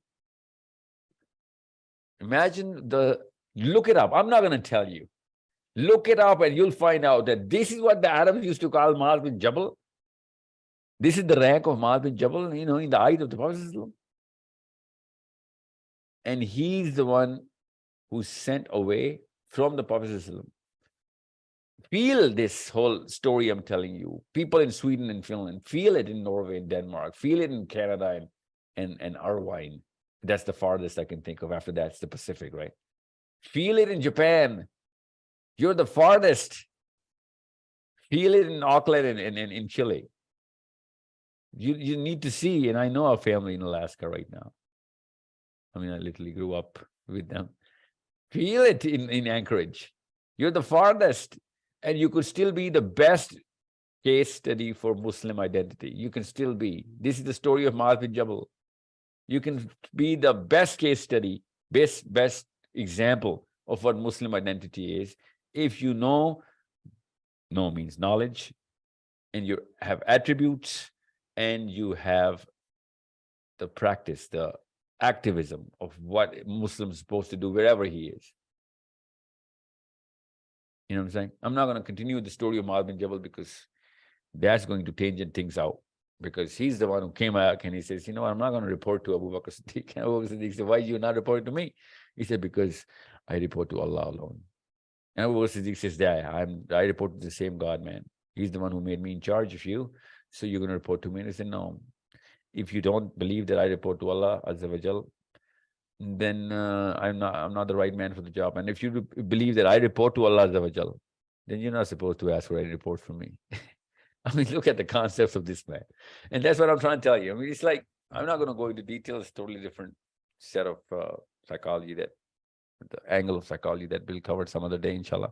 Imagine look it up. I'm not going to tell you. Look it up and you'll find out that this is what the Arabs used to call Mu'adh bin Jabal. This is the rank of Mu'adh bin Jabal, in the eyes of the Prophet. And he's the one who's sent away from the Prophet. Feel this whole story I'm telling you. People in Sweden and Finland, feel it in Norway and Denmark, feel it in Canada and Irvine. That's the farthest I can think of. After that, it's the Pacific, right? Feel it in Japan. You're the farthest. Feel it in Auckland and in Chile. You need to see, and I know our family in Alaska right now. I mean, I literally grew up with them. Feel it in Anchorage. You're the farthest, and you could still be the best case study for Muslim identity. You can still be. This is the story of Mu'adh bin Jabal. You can be the best case study, best example of what Muslim identity is. If you know means knowledge, and you have attributes, and you have the practice, the activism of what Muslim is supposed to do wherever he is. You know what I'm saying? I'm not going to continue the story of Mu'adh bin Jabal because that's going to tangent things out. Because he's the one who came out and he says, I'm not going to report to Abu Bakr Siddiq. And Abu Bakr Siddiq said, why are you not reporting to me? He said, because I report to Allah alone. And Abu Bakr Siddiq says, I report to the same God, man. He's the one who made me in charge of you. So you're going to report to me? And he said, no. If you don't believe that I report to Allah, Azza wa Jal, then I'm not the right man for the job. And if you believe that I report to Allah Azza wa Jal, then you're not supposed to ask for any reports from me. I mean, look at the concepts of this man. And that's what I'm trying to tell you. I mean, it's like, I'm not going to go into details, it's totally different set of psychology, that the angle of psychology that we'll cover some other day, inshallah.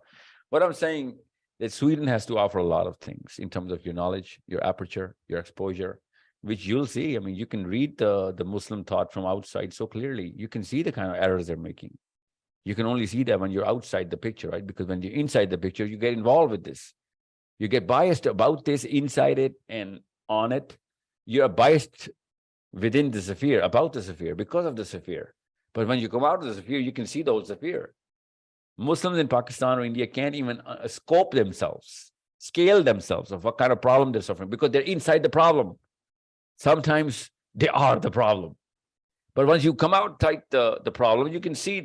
What I'm saying that Sweden has to offer a lot of things in terms of your knowledge, your aperture, your exposure, which you'll see. I mean, you can read the Muslim thought from outside so clearly. You can see the kind of errors they're making. You can only see that when you're outside the picture, right? Because when you're inside the picture, you get involved with this. You get biased about this, inside it and on it. You're biased within the sphere, about the sphere, because of the sphere. But when you come out of the sphere, you can see the whole sphere. Muslims in Pakistan or India can't even scope themselves, scale themselves of what kind of problem they're suffering, because they're inside the problem. Sometimes they are the problem. But once you come outside the problem, you can see,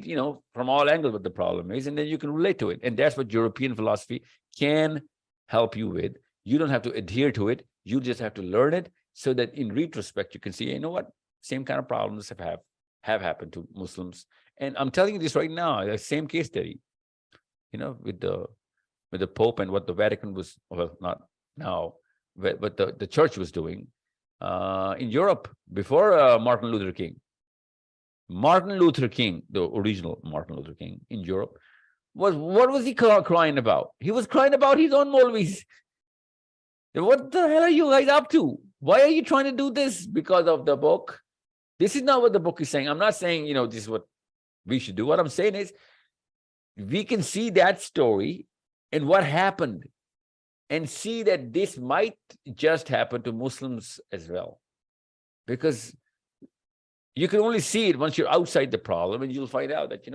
from all angles what the problem is, and then you can relate to it. And that's what European philosophy can help you with. You don't have to adhere to it. You just have to learn it, so that in retrospect, you can see, you know what, same kind of problems have happened to Muslims. And I'm telling you this right now, the same case study, with the Pope and what the Vatican was, well, not now, but the church was doing in Europe before Martin Luther King. Martin Luther King, the original Martin Luther King in Europe, what was he crying about? He was crying about his own Maulvis. What the hell are you guys up to? Why are you trying to do this? Because of the book? This is not what the book is saying. I'm not saying, this is what we should do. What I'm saying is, we can see that story and what happened, and see that this might just happen to Muslims as well. Because you can only see it once you're outside the problem, and you'll find out that,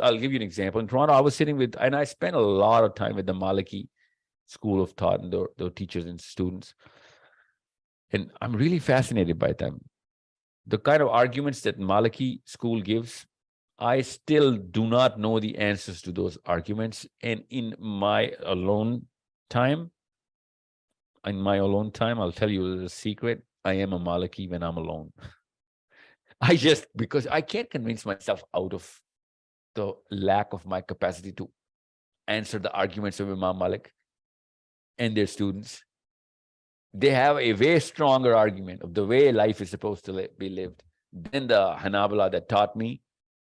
I'll give you an example. In Toronto, I was sitting with, and I spent a lot of time with the Maliki school of thought and the teachers and students. And I'm really fascinated by them. The kind of arguments that Maliki school gives, I still do not know the answers to those arguments. And in my alone time, I'll tell you the secret. I am a Maliki when I'm alone. Because I can't convince myself out of the lack of my capacity to answer the arguments of Imam Malik and their students. They have a way stronger argument of the way life is supposed to be lived than the Hanabala that taught me,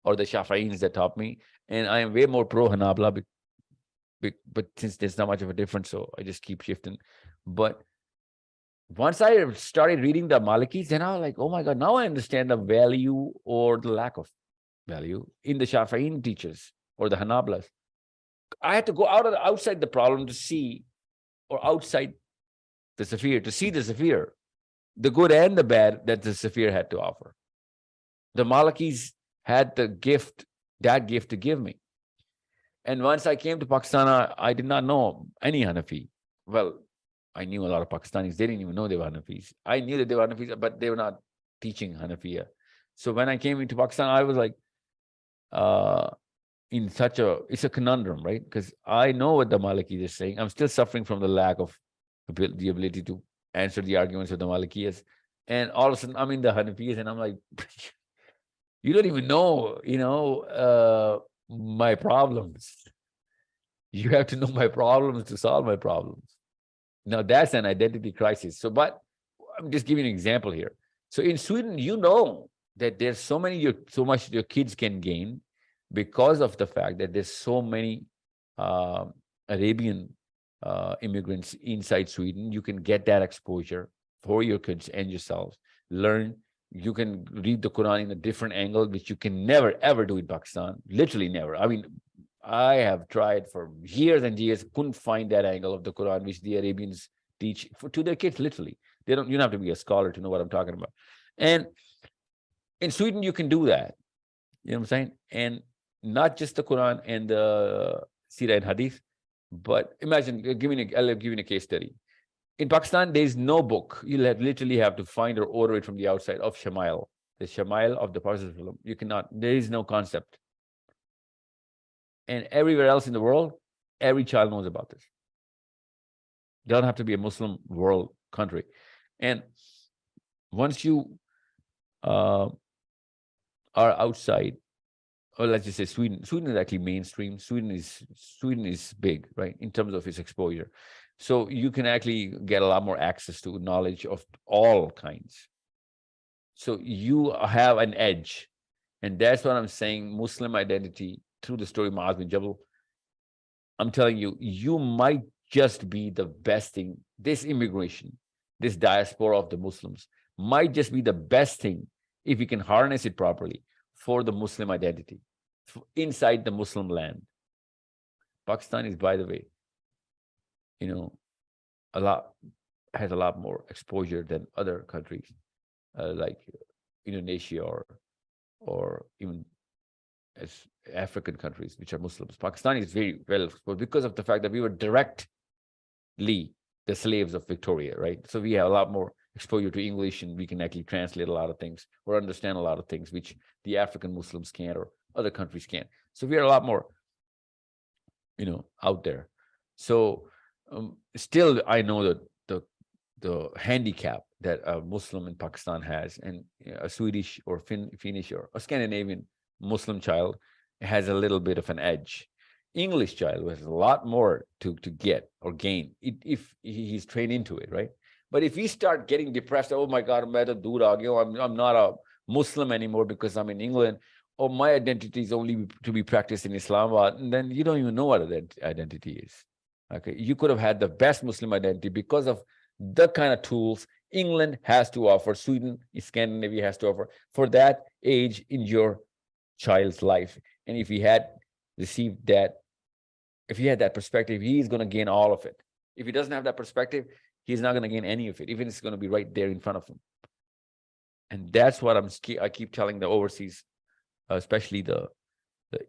or the Shafi'is that taught me. And I am way more pro Hanabala, but since there's not much of a difference, so I just keep shifting. But once I started reading the Malikis, then I was like, oh my God, now I understand the value or the lack of value in the Shafi'in teachers or the Hanabalas. I had to go outside the problem to see, or outside the sphere, to see the sphere, the good and the bad that the sphere had to offer. The Malikis had that gift to give me. And once I came to Pakistan, I did not know any Hanafi. Well, I knew a lot of Pakistanis. They didn't even know they were Hanafis. I knew that they were Hanafis, but they were not teaching Hanafiya. So when I came into Pakistan, I was like, it's a conundrum, right? Because I know what the Malikis is saying. I'm still suffering from the lack of the ability to answer the arguments of the Malikiyas. And all of a sudden, I'm in the Hanafiyas, and I'm like, you don't even know, my problems. You have to know my problems to solve my problems. Now, that's an identity crisis. So, but I'm just giving an example here. So in Sweden, that there's so much your kids can gain because of the fact that there's so many Arabian immigrants inside Sweden. You can get that exposure for your kids and yourselves. Learn. You can read the Quran in a different angle, which you can never, ever do in Pakistan. Literally never. I mean, I have tried for years and years, couldn't find that angle of the Quran, which the Arabians teach to their kids, literally. You don't have to be a scholar to know what I'm talking about. And in Sweden, you can do that. You know what I'm saying? And not just the Quran and the Sirah and Hadith, but imagine, I'll give you a case study. In Pakistan, there is no book. You'll literally have to find or order it from the outside of Shamail. The Shamail of the Prophet. You cannot, there is no concept. And everywhere else in the world, every child knows about this. It doesn't have to be a Muslim world country. And once you are outside, or let's just say Sweden. Sweden is actually mainstream. Sweden is big, right, in terms of its exposure. So you can actually get a lot more access to knowledge of all kinds. So you have an edge. And that's what I'm saying, Muslim identity through the story of Mu'adh bin Jabal. I'm telling you, you might just be the best thing. This immigration, this diaspora of the Muslims might just be the best thing if you can harness it properly for the Muslim identity inside the Muslim land. Pakistan is, by the way, has a lot more exposure than other countries like Indonesia or even as African countries which are Muslims. Pakistan is very well exposed because of the fact that we were directly the slaves of Victoria, right? So we have a lot more exposure to English, and we can actually translate a lot of things or understand a lot of things which the African Muslims can't or other countries can't. So we are a lot more, out there. So still, I know that the handicap that a Muslim in Pakistan has, and a Swedish or Finnish or a Scandinavian Muslim child has a little bit of an edge. English child has a lot more to get or gain if he's trained into it, right? But if we start getting depressed, oh my God, I'm not a Muslim anymore because I'm in England, or my identity is only to be practiced in Islamabad, and then you don't even know what that identity is. Okay, you could have had the best Muslim identity because of the kind of tools England has to offer, Sweden, Scandinavia has to offer for that age in your child's life. And if he had received that, if he had that perspective, he is going to gain all of it. If he doesn't have that perspective, he's not going to gain any of it, even if it's going to be right there in front of him. And that's what I keep telling the overseas, especially the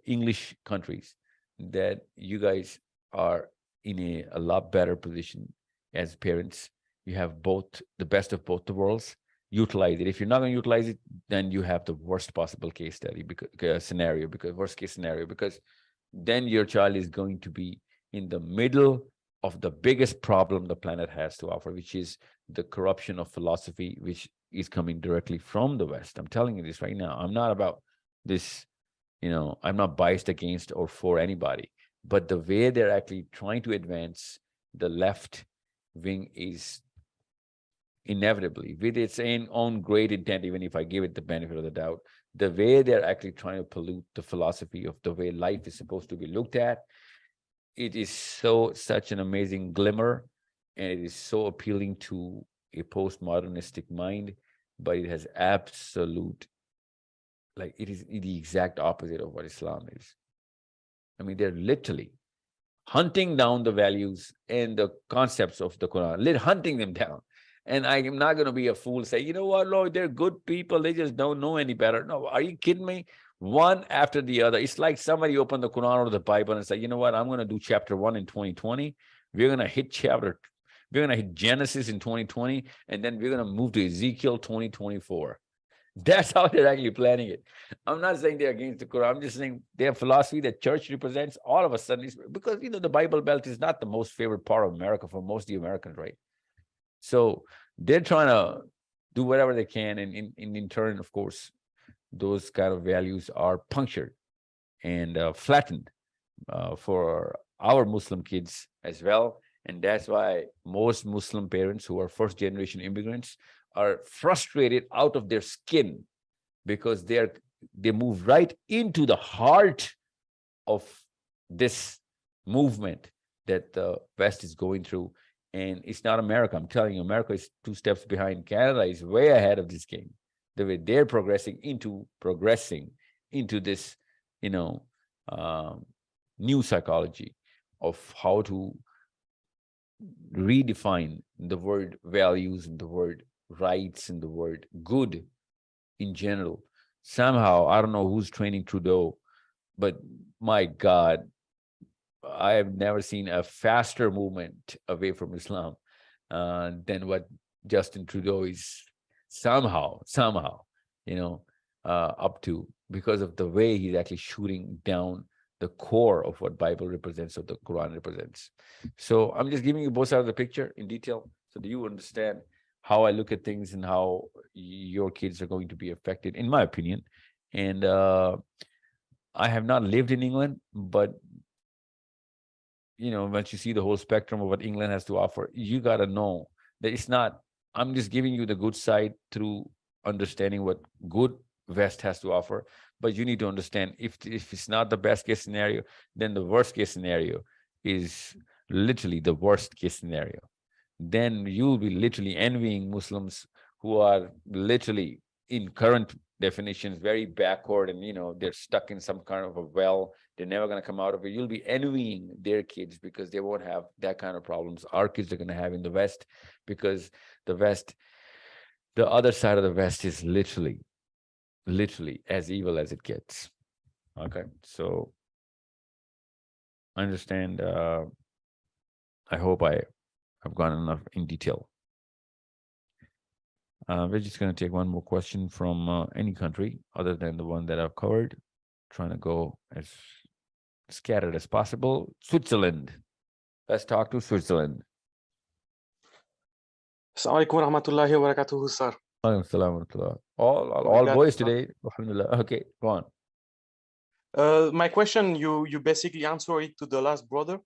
English countries, that you guys are in a lot better position as parents. You have both, the best of both the worlds. Utilize it. If you're not going to utilize it, then you have the worst possible case study, because worst case scenario, because then your child is going to be in the middle of the biggest problem the planet has to offer, which is the corruption of philosophy, which is coming directly from the West. I'm telling you this right now. I'm not about this, I'm not biased against or for anybody, but the way they're actually trying to advance the left wing is inevitably, with its own great intent, even if I give it the benefit of the doubt, the way they're actually trying to pollute the philosophy of the way life is supposed to be looked at, it is such an amazing glimmer, and it is so appealing to a postmodernistic mind, but it has absolute, like, it is the exact opposite of what Islam is. I mean, they're literally hunting down the values and the concepts of the Quran, hunting them down. And I am not going to be a fool, say, you know what, Lord, they're good people, they just don't know any better. No, are you kidding me? One after the other. It's like somebody opened the Quran or the Bible and said, you know what, I'm going to do chapter 1 in 2020. We're going to hit Genesis in 2020, and then we're going to move to Ezekiel 2024. That's how they're actually planning it. I'm not saying they're against the Quran. I'm just saying their philosophy that church represents, all of a sudden, because, the Bible Belt is not the most favorite part of America for most of the Americans, right? So they're trying to do whatever they can. And in turn, of course, those kind of values are punctured and flattened for our Muslim kids as well. And that's why most Muslim parents who are first generation immigrants are frustrated out of their skin, because they move right into the heart of this movement that the West is going through. And it's not America. I'm telling you, America is 2 steps behind. Canada is way ahead of this game. The way they're progressing into this, new psychology of how to redefine the word values and the word rights and the word good in general. Somehow, I don't know who's training Trudeau, but my God, I have never seen a faster movement away from Islam than what Justin Trudeau is somehow, up to, because of the way he's actually shooting down the core of what Bible represents or the Quran represents. So I'm just giving you both sides of the picture in detail, so that you understand how I look at things and how your kids are going to be affected, in my opinion. And I have not lived in England, but once you see the whole spectrum of what England has to offer, you got to know that it's not, I'm just giving you the good side through understanding what good West has to offer. But you need to understand, if it's not the best case scenario, then the worst case scenario is literally the worst case scenario. Then you'll be literally envying Muslims who are literally, in current definitions, very backward, and they're stuck in some kind of a well. They're never going to come out of it. You'll be envying their kids because they won't have that kind of problems our kids are going to have in the West, because the West, the other side of the West, is literally as evil as it gets. Okay, so I understand. I hope I have gone enough in detail. We're just going to take one more question from any country other than the one that I've covered. Trying to go as scattered as possible. Switzerland. Let's talk to Switzerland. Assalamu alaikum warahmatullahi wabarakatuh, sir. Alaikum salam wa rahmatullah. All Glad boys to- today. Alhamdulillah. Okay, go on. My question, you basically answer it to the last brother.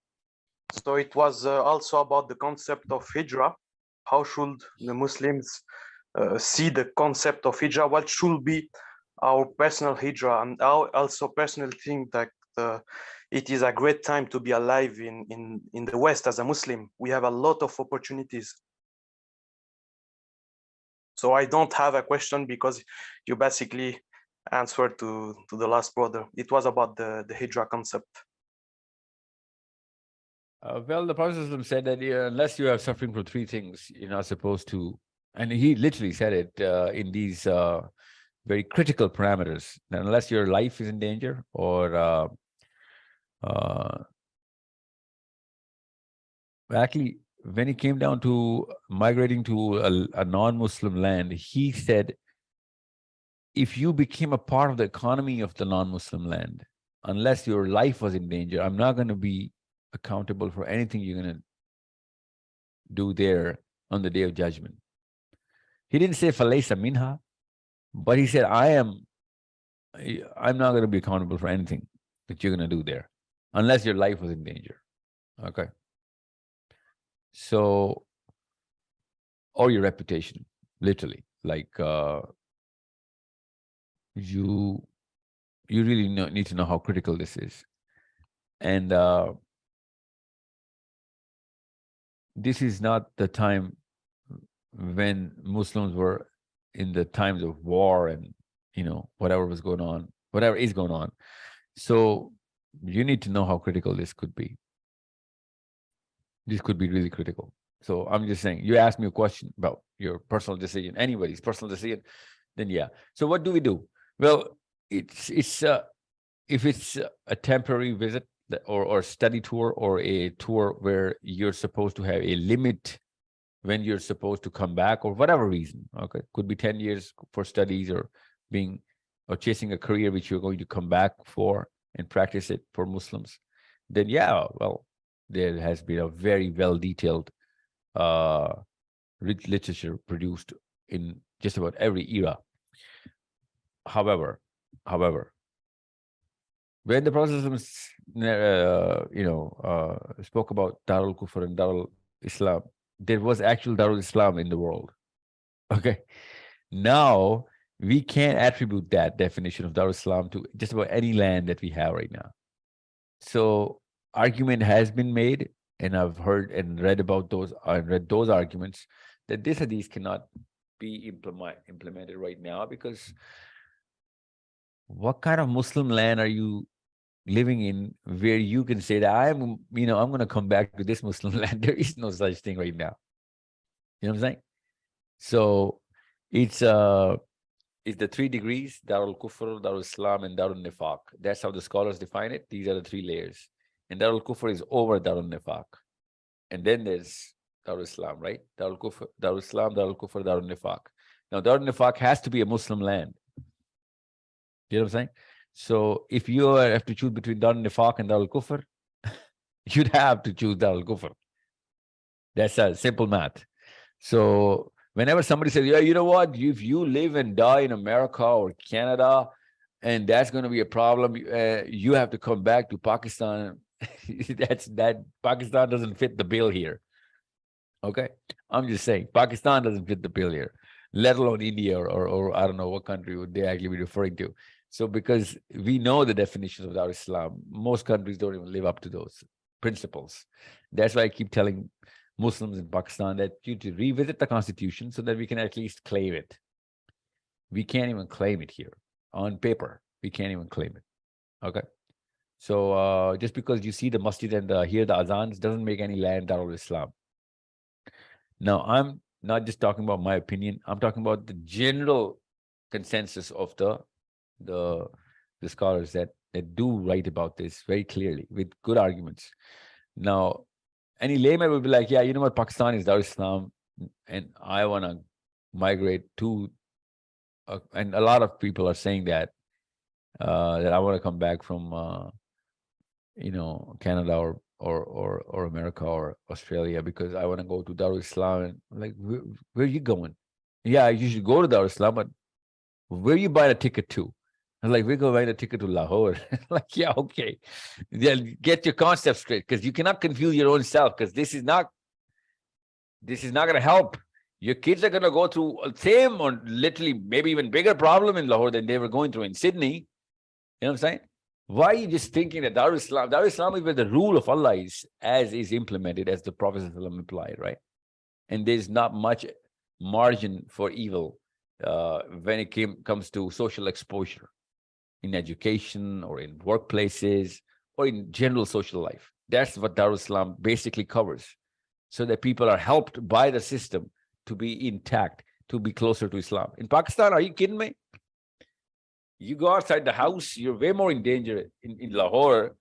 So it was also about the concept of hijrah. How should the Muslims see the concept of hijrah? What should be our personal hijrah? And I also personally think that it is a great time to be alive in the West as a Muslim. We have a lot of opportunities. So I don't have a question because you basically answered to the last brother. It was about the hijrah concept. Well, the Prophet said that unless you are suffering from three things, you're not supposed to. And he literally said it in these very critical parameters. That unless your life is in danger, or actually, when it came down to migrating to a non-Muslim land, he said, if you became a part of the economy of the non-Muslim land, unless your life was in danger, I'm not going to be accountable for anything you're going to do there on the day of judgment. He didn't say falaysa minha, but he said, I'm not going to be accountable for anything that you're going to do there, unless your life was in danger. Okay. So, or your reputation, literally, like you really need to know how critical this is. And this is not the time when Muslims were in the times of war and whatever was going on, whatever is going on. So you need to know how critical this could be. This could be really critical. So I'm just saying, you asked me a question about your personal decision, anybody's personal decision, then yeah. So what do we do? Well, it's if it's a temporary visit or study tour, or a tour where you're supposed to have a limit when you're supposed to come back, or whatever reason, okay, could be 10 years for studies, or chasing a career which you're going to come back for and practice it for Muslims, then yeah, well, there has been a very well detailed rich literature produced in just about every era. However, when the Prophet spoke about Darul Kufr and Darul Islam, there was actual Darul Islam in the world. Okay, now we can't attribute that definition of Darul Islam to just about any land that we have right now. So argument has been made, and I've heard and read about those. I read those arguments that this hadith cannot be implemented right now, because what kind of Muslim land are you living in where you can say that I'm going to come back to this Muslim land? There is no such thing right now. You know what I'm saying? So it's the 3 degrees: Darul Kufr, Darul Islam, and Darul Nifaq. That's how the scholars define it. These are the 3 layers. And Darul Kufr is over Darul Nifaq. And then there's Darul Islam, right? Darul Kufr, Darul Islam, Darul Kufr, Darul Nifaq. Now, Darul Nifaq has to be a Muslim land. You know what I'm saying? So if you have to choose between Darul Nifaq and Darul Kufr, you'd have to choose Darul Kufr. That's a simple math. So whenever somebody says, yeah, you know what, if you live and die in America or Canada, and that's going to be a problem. You have to come back to Pakistan. That Pakistan doesn't fit the bill here. Okay, I'm just saying Pakistan doesn't fit the bill here, let alone India or I don't know what country would they actually be referring to. So because we know the definitions of Dar Islam, most countries don't even live up to those principles. That's why I keep telling Muslims in Pakistan that you to revisit the constitution so that we can at least claim it. We can't even claim it here on paper. We can't even claim it. Okay. So just because you see the masjid and hear the azans doesn't make any land Darul Islam. Now, I'm not just talking about my opinion. I'm talking about the general consensus of the scholars that do write about this very clearly with good arguments. Now, any layman will be like, yeah, you know what, Pakistan is Dar Islam, and I want to migrate to, and a lot of people are saying that I want to come back from, Canada or America or Australia because I want to go to Dar Islam. And I'm like, where are you going? Yeah, you should go to Dar Islam, but where are you buying a ticket to? I'm like, we're going to buy a ticket to Lahore. Like, yeah, okay. Yeah, get your concept straight because you cannot confuse your own self because this is not going to help. Your kids are going to go through same or literally maybe even bigger problem in Lahore than they were going through in Sydney. You know what I'm saying? Why are you just thinking that Dar Islam is where the rule of Allah is as is implemented as the Prophet implied, right? And there's not much margin for evil when it comes to social exposure in education or in workplaces or in general social life. That's what Dar Islam basically covers, so that people are helped by the system to be intact, to be closer to Islam. In Pakistan, are you kidding me? You go outside the house, you're way more in danger in Lahore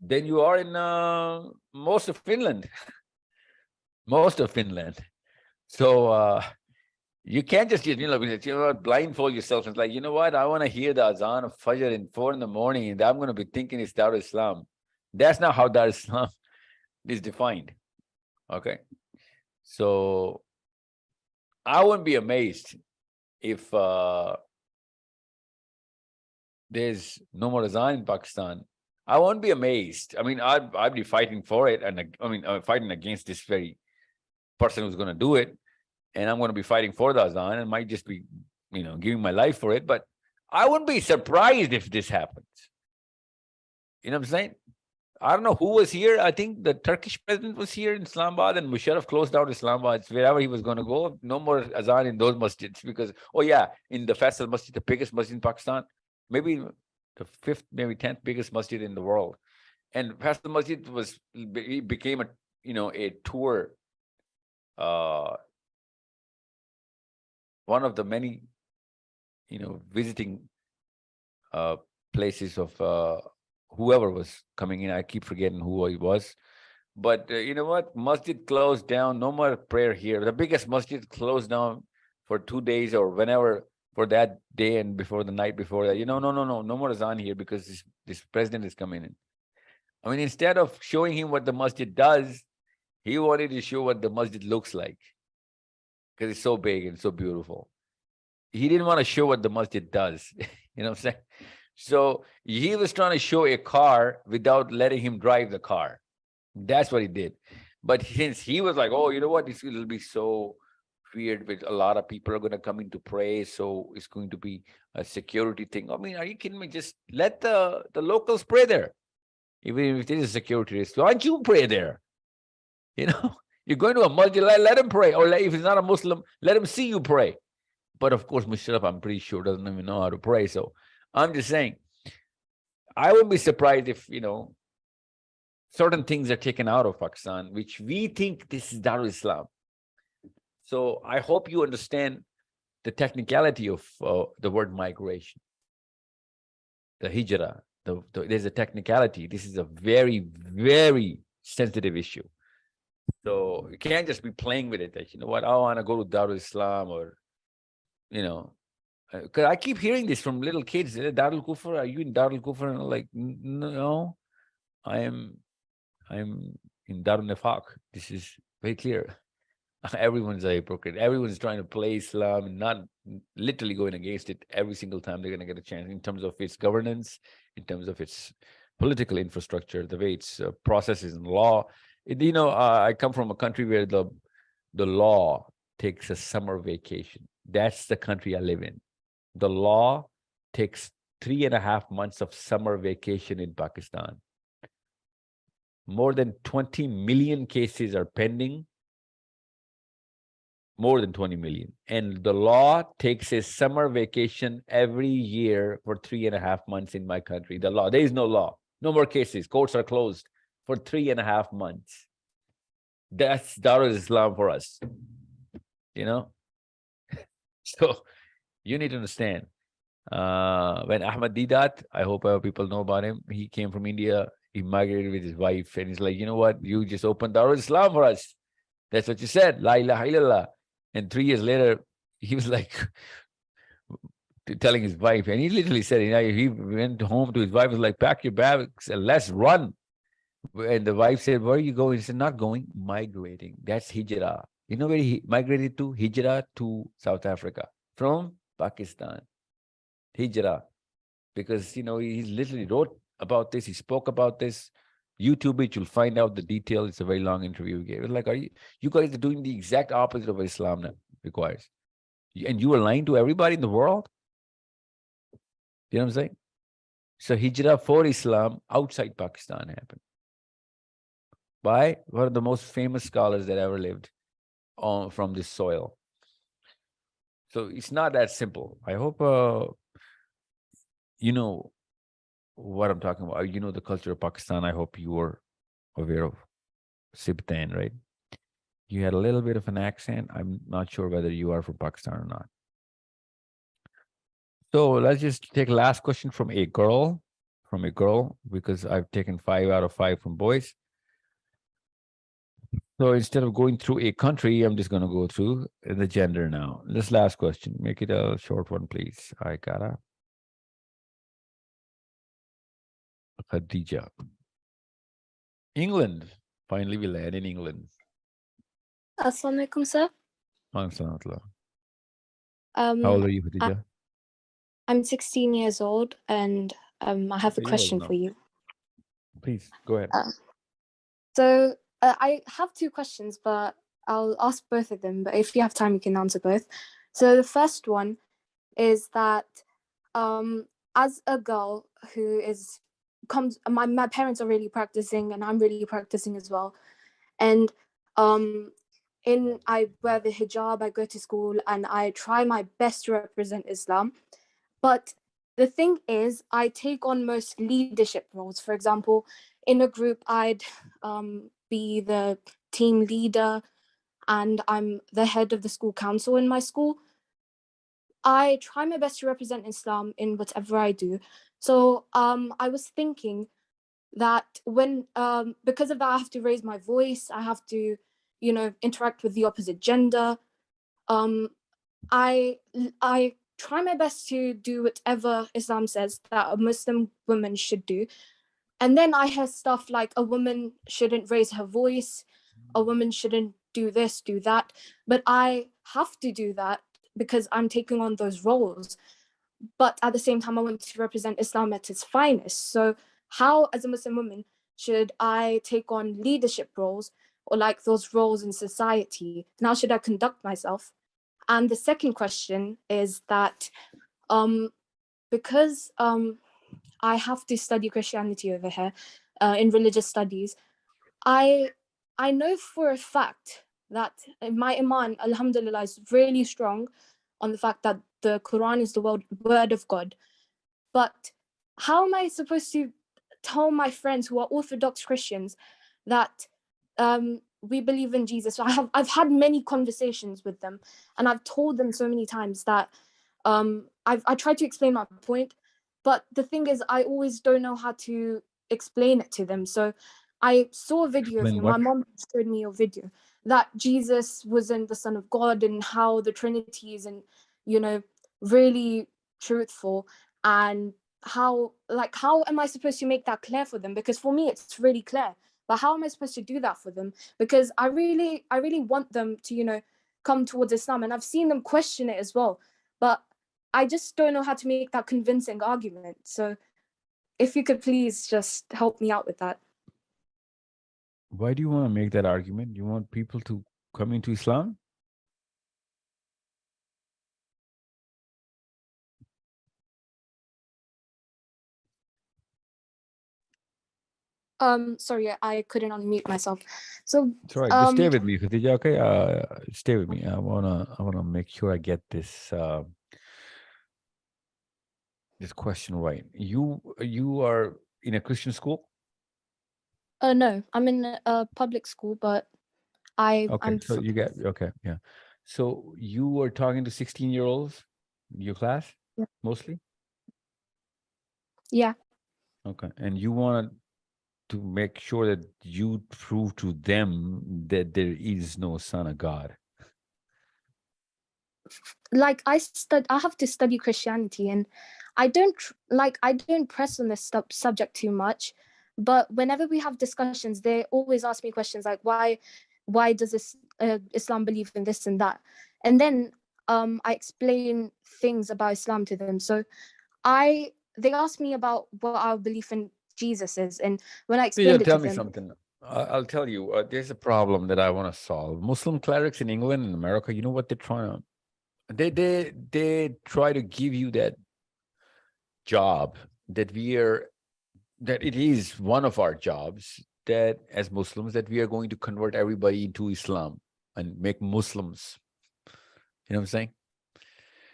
than you are in most of Finland. Most of Finland. So you can't just, blindfold yourself. It's like, you know what? I want to hear the azan of Fajr in 4 in the morning, and I'm going to be thinking it's Dar Islam. That's not how Dar Islam is defined. Okay. So I wouldn't be amazed if there's no more azan in Pakistan. I won't be amazed. I mean, I'd be fighting for it, and I'm fighting against this very person who's going to do it, and I'm going to be fighting for the azan, and might just be, giving my life for it. But I wouldn't be surprised if this happens. You know what I'm saying? I don't know who was here. I think the Turkish president was here in Islamabad, and Musharraf closed down Islamabad. It's wherever he was going to go. No more azan in those masjids because, in the Faisal Masjid, the biggest masjid in Pakistan, maybe the 5th, maybe 10th biggest masjid in the world. And Faisal Masjid became a tour, one of the many, visiting places of whoever was coming in. I keep forgetting who he was. But you know what? Masjid closed down. No more prayer here. The biggest masjid closed down for 2 days or whenever, for that day and before the night before that. No more azan here because this president is coming in. I mean, instead of showing him what the masjid does, he wanted to show what the masjid looks like because it's so big and so beautiful. He didn't want to show what the masjid does. You know what I'm saying? So he was trying to show a car without letting him drive the car. That's what he did. But since he was like, oh, you know what? This will be so weird, but a lot of people are going to come in to pray, so it's going to be a security thing. I mean, are you kidding me? Just let the locals pray there. Even if it is a security risk, why don't you pray there? You're going to a masjid, let him pray. Or if he's not a Muslim, let him see you pray. But of course, Musharraf, I'm pretty sure, doesn't even know how to pray. So I'm just saying, I wouldn't be surprised if, certain things are taken out of Pakistan, which we think this is Darul Islam. So I hope you understand the technicality of the word migration, the hijrah. There's a technicality. This is a very, very sensitive issue. So you can't just be playing with it. That, you know what, I want to go to Darul Islam or, because I keep hearing this from little kids. Darul Kufr, are you in Darul Kufr? And I'm like, no, I'm in Darul Nifaq. This is very clear. Everyone's a hypocrite. Everyone's trying to play Islam and not literally going against it every single time they're going to get a chance in terms of its governance, in terms of its political infrastructure, the way its processes and law. I come from a country where the law takes a summer vacation. That's the country I live in. The law takes 3.5 months of summer vacation in Pakistan. More than 20 million cases are pending. More than 20 million. And the law takes a summer vacation every year for 3.5 months in my country. The law, there is no law, no more cases. Courts are closed for 3.5 months. That's Darul Islam for us, you know? So you need to understand. When Ahmad did that, I hope people know about him. He came from India. He migrated with his wife, and he's like, you know what? You just opened Darul Islam for us. That's what you said. La ilaha illallah. And 3 years later, he was like telling his wife, and he literally said, he went home to his wife, was like, pack your bags and let's run. And the wife said, where are you going? He said, not going, migrating. That's hijrah. You know where he migrated to? Hijrah to South Africa from Pakistan. Hijrah. Because, he literally wrote about this. He spoke about this. YouTube it, you'll find out the detail. It's a very long interview he gave. It's like, you guys are doing the exact opposite of what Islam now requires. And you are lying to everybody in the world? You know what I'm saying? So hijrah for Islam outside Pakistan happened by one of the most famous scholars that ever lived from this soil. So it's not that simple. I hope you know what I'm talking about. You know the culture of Pakistan. I hope you are aware of Sibtan, right? You had a little bit of an accent. I'm not sure whether you are from Pakistan or not. So let's just take last question from a girl, because I've taken 5 out of 5 from boys. So instead of going through a country, I'm just going to go through the gender now. This last question, make it a short one, please. I gotta. Khadija. England. Finally, we land in England. Assalamu alaikum, sir. How old are you, Khadija? I'm 16 years old, and I have a question for you. Please, go ahead. So I have 2 questions, but I'll ask both of them. But if you have time, you can answer both. So the first one is that as a girl who my parents are really practicing, and I'm really practicing as well. And I wear the hijab, I go to school, and I try my best to represent Islam. But the thing is, I take on most leadership roles. For example, in a group, I'd be the team leader, and I'm the head of the school council in my school. I try my best to represent Islam in whatever I do. So I was thinking that when because of that, I have to raise my voice. I have to, interact with the opposite gender. I try my best to do whatever Islam says that a Muslim woman should do. And then I hear stuff like a woman shouldn't raise her voice, a woman shouldn't do this, do that. But I have to do that because I'm taking on those roles. But at the same time, I want to represent Islam at its finest. So how, as a Muslim woman, should I take on leadership roles or like those roles in society? And how should I conduct myself? And the second question is that because I have to study Christianity over here in religious studies, I know for a fact that my iman, alhamdulillah, is really strong on the fact that the Quran is the word of God. But how am I supposed to tell my friends who are Orthodox Christians that we believe in Jesus? I've had many conversations with them, and I've told them so many times that I tried to explain my point, but the thing is, I always don't know how to explain it to them. So I saw a video of you. My mom showed me a video that Jesus wasn't the Son of God, and how the Trinity is, and really truthful, and how am I supposed to make that clear for them? Because for me, it's really clear. But how am I supposed to do that for them? Because I really want them to, you know, come towards Islam, and I've seen them question it as well. But I just don't know how to make that convincing argument. So if you could please just help me out with that. Why do you want to make that argument? You want people to come into Islam? Sorry, I couldn't unmute myself. So It's all right. Just stay with me, Khadija. Okay, stay with me. I wanna make sure I get this this question right. You are in a Christian school? no, I'm in a public school, but Okay, I'm so you get okay, yeah. So you were talking to 16-year-olds, your class, Yeah. mostly? Yeah. Okay, and you wanted to make sure that you prove to them that there is no son of God. Like I have to study Christianity, and I don't press on this subject too much, but whenever we have discussions, they always ask me questions like why does this Islam believe in this and that, and then I explain things about Islam to them. So they ask me about what our belief in Jesus is, and when I explained it to Tell me them, something. I'll tell you. There's a problem that I want to solve. Muslim clerics in England and America, you know what they're trying to? They try to give you that job that it is one of our jobs that as Muslims that we are going to convert everybody into Islam and make Muslims. You know what I'm saying?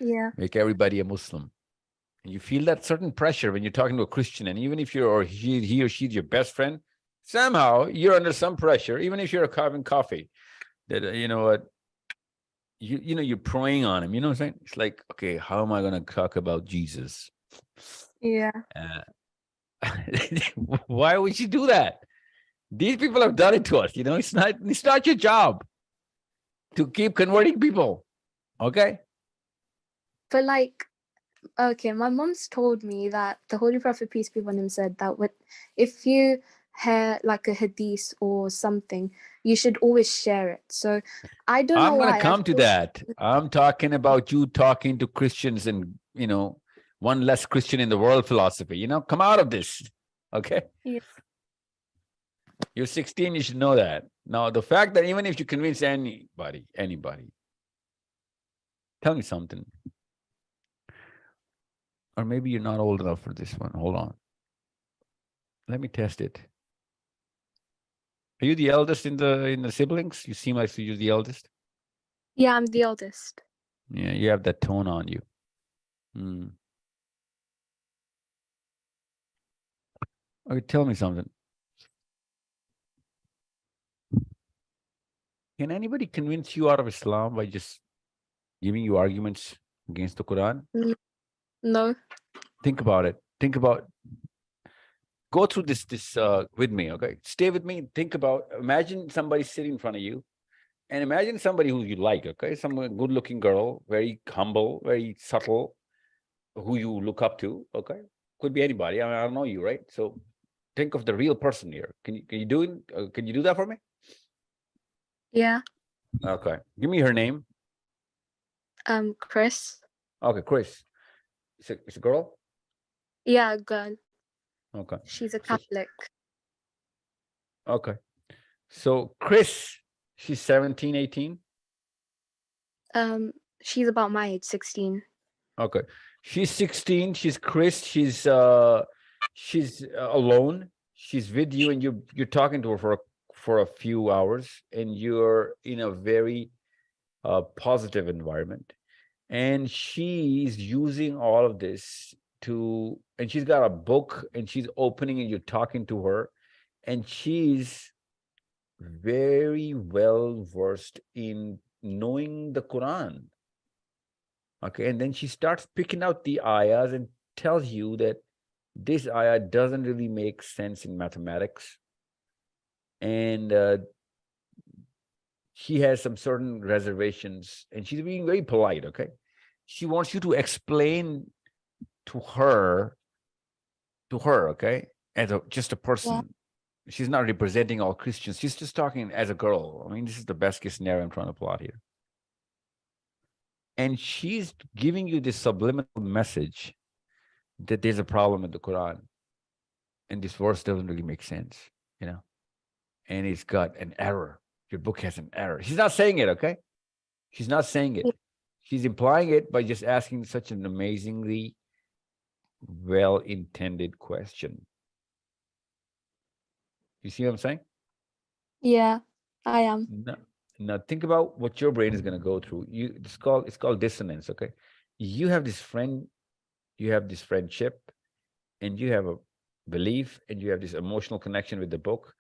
yeah, Make everybody a Muslim. And you feel that certain pressure when you're talking to a Christian, and even if he or she's your best friend, somehow you're under some pressure, even if you're having coffee, that you know what, you know, you're preying on him. You know what I'm saying? It's like, okay, how am I going to talk about Jesus? yeah. Why would you do that? These people have done it to us. You know, it's not your job to keep converting people. Okay. But like, okay, my mom's told me that the Holy Prophet, peace be upon him, said that if you hear like a hadith or something, you should always share it. So I don't know I'm going why. to come to that. I'm talking about you talking to Christians and, you know, one less Christian in the world philosophy. You know, come out of this. Okay. Yeah. You're 16, you should know that. Now, the fact that even if you convince anybody, tell me something. Or maybe you're not old enough for this one. Hold on. Let me test it. Are you the eldest in the siblings? You seem like you're the eldest. Yeah, I'm the eldest. Yeah, you have that tone on you. Okay, tell me something. Can anybody convince you out of Islam by just giving you arguments against the Quran? No. Think about it. Go through this with me, okay? Stay with me. Think about, imagine somebody sitting in front of you, and imagine somebody who you like, okay? Some good-looking girl, very humble, very subtle, who you look up to, okay? Could be anybody. I mean, I don't know you, right? So think of the real person here. Can you do that for me? Yeah. Okay. Give me her name. Chris. Okay, Chris. It's a girl? Yeah, girl. Okay. She's a Catholic. Okay. So Chris, she's 17, 18? She's about my age, 16. Okay. She's 16, she's Chris, she's alone. She's with you and you're talking to her for a few hours, and you're in a very positive environment. And she's using all of this and she's got a book and she's opening and you're talking to her, and she's very well versed in knowing the Quran. Okay, and then she starts picking out the ayahs and tells you that this ayah doesn't really make sense in mathematics. And she has some certain reservations, and she's being very polite, okay? She wants you to explain to her, okay, as just a person. She's not representing all Christians. She's just talking as a girl. I mean, this is the best case scenario I'm trying to plot here. And she's giving you this subliminal message that there's a problem with the Quran. And this verse doesn't really make sense, you know? And it's got an error. Your book has an error. She's not saying it, okay? She's not saying it. She's implying it by just asking such an amazingly well-intended question. You see what I'm saying? Yeah, I am. Now think about what your brain is going to go through. It's called dissonance, okay? You have this friend, you have this friendship, and you have a belief, and you have this emotional connection with the book.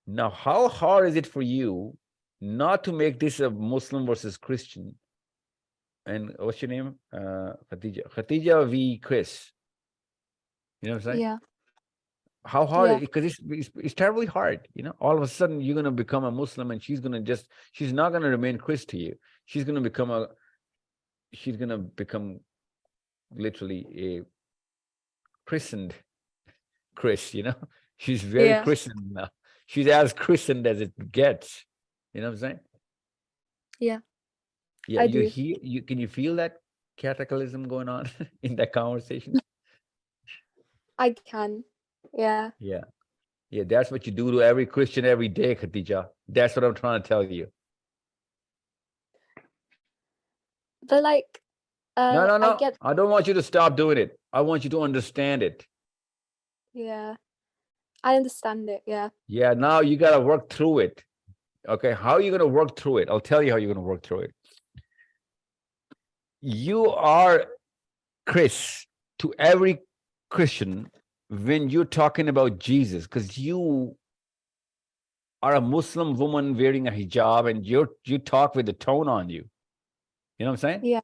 Now, how hard is it for you not to make this a Muslim versus Christian? And what's your name? Khatija v. Chris. You know what I'm saying? Yeah. How hard? Yeah. Because it's terribly hard. You know, all of a sudden you're gonna become a Muslim, and she's not gonna remain Chris to you. She's gonna become literally a christened Chris. You know, she's very Yeah. christened now. She's as christened as it gets. You know what I'm saying? Yeah. Yeah. I You do. hear? Can you feel that cataclysm going on in that conversation? I can. Yeah. Yeah. Yeah, that's what you do to every Christian every day, Khadija. That's what I'm trying to tell you. But like, No. I get, I don't want you to stop doing it. I want you to understand it. yeah, I understand it. Yeah. Yeah, now you got to work through it. Okay, how are you going to work through it? I'll tell you how you're going to work through it. You are Chris to every Christian when you're talking about Jesus, because you are a Muslim woman wearing a hijab, and you talk with the tone on you. You know what I'm saying? Yeah.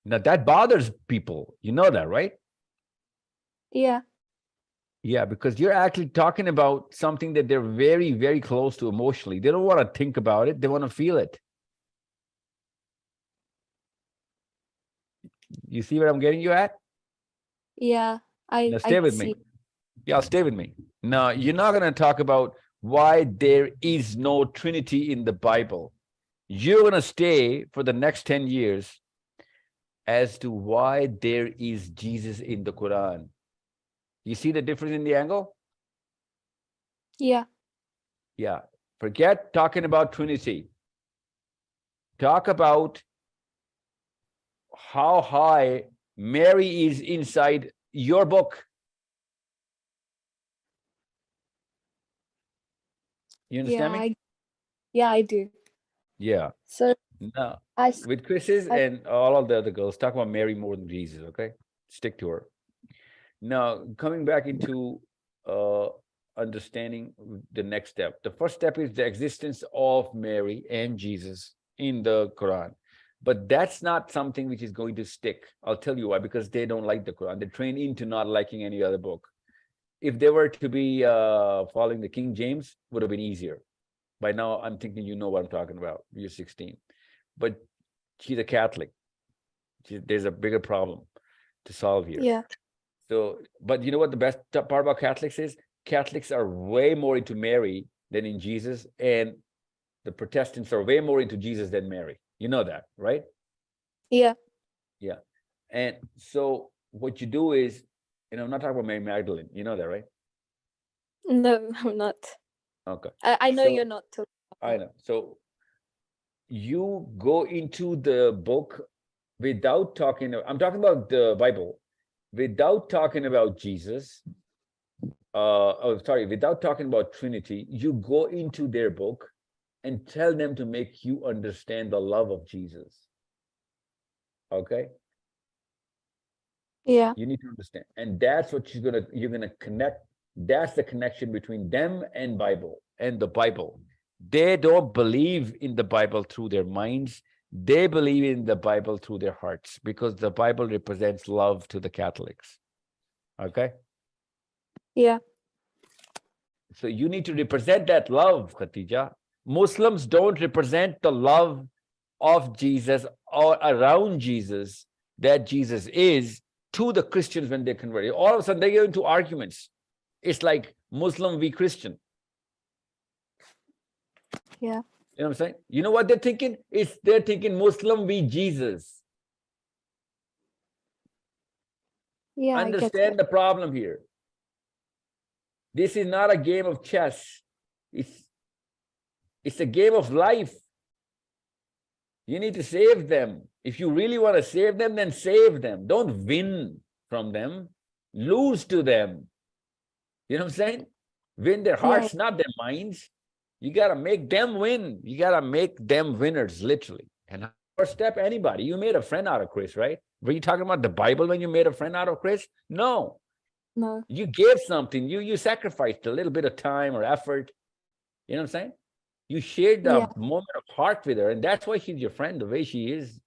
Now that bothers people. You know that, right? Yeah. Yeah, because you're actually talking about something that they're very, very close to emotionally. They don't want to think about it. They want to feel it. You see where I'm getting you at? Yeah. Now stay I with see. me. Yeah, stay with me. Now, you're not going to talk about why there is no Trinity in the Bible. You're going to stay for the next 10 years as to why there is Jesus in the Quran. You see the difference in the angle? Yeah. Yeah. Forget talking about Trinity. Talk about how high Mary is inside your book. You understand me? Yeah, I do. Yeah. So Now, I, with Chris's I and all of the other girls, talk about Mary more than Jesus, okay? Stick to her. Now, coming back into understanding the next step. The first step is the existence of Mary and Jesus in the Quran. But that's not something which is going to stick. I'll tell you why, because they don't like the Quran. They're trained into not liking any other book. If they were to be following the King James, would have been easier. By now, I'm thinking you know what I'm talking about. You're 16. But she's a Catholic. There's a bigger problem to solve here. yeah. So, but you know what the best part about Catholics is? Catholics are way more into Mary than in Jesus, and the Protestants are way more into Jesus than Mary. You know that, right? Yeah. Yeah. And so what you do is, I'm not talking about Mary Magdalene. You know that, right? No, I'm not. Okay. I know So, you're not talking about I know. So you go into the book without talking, I'm talking about the Bible, without talking about Jesus, without talking about Trinity, you go into their book and tell them to make you understand the love of Jesus. Okay? Yeah. You need to understand. And that's what you're gonna connect. That's the connection between them and Bible and the Bible. They don't believe in the Bible through their minds. They believe in the Bible through their hearts, because the Bible represents love to the Catholics. Okay? Yeah. So you need to represent that love, Khatija. Muslims don't represent the love of Jesus or around Jesus that Jesus is to the Christians when they convert. All of a sudden they get into arguments. It's like Muslim v. Christian. Yeah. You know what I'm saying? You know what they're thinking? They're thinking Muslim v. Jesus. Yeah, I get Understand it. the problem here. This is not a game of chess. It's a game of life. You need to save them. If you really want to save them, then save them. Don't win from them. Lose to them. You know what I'm saying? Win their hearts, not their minds. You got to make them win. You got to make them winners, literally. And first step, anybody. You made a friend out of Chris, right? Were you talking about the Bible when you made a friend out of Chris? No. No. You gave something. You sacrificed a little bit of time or effort. You know what I'm saying? You shared the moment of heart with her, and that's why she's your friend, the way she is.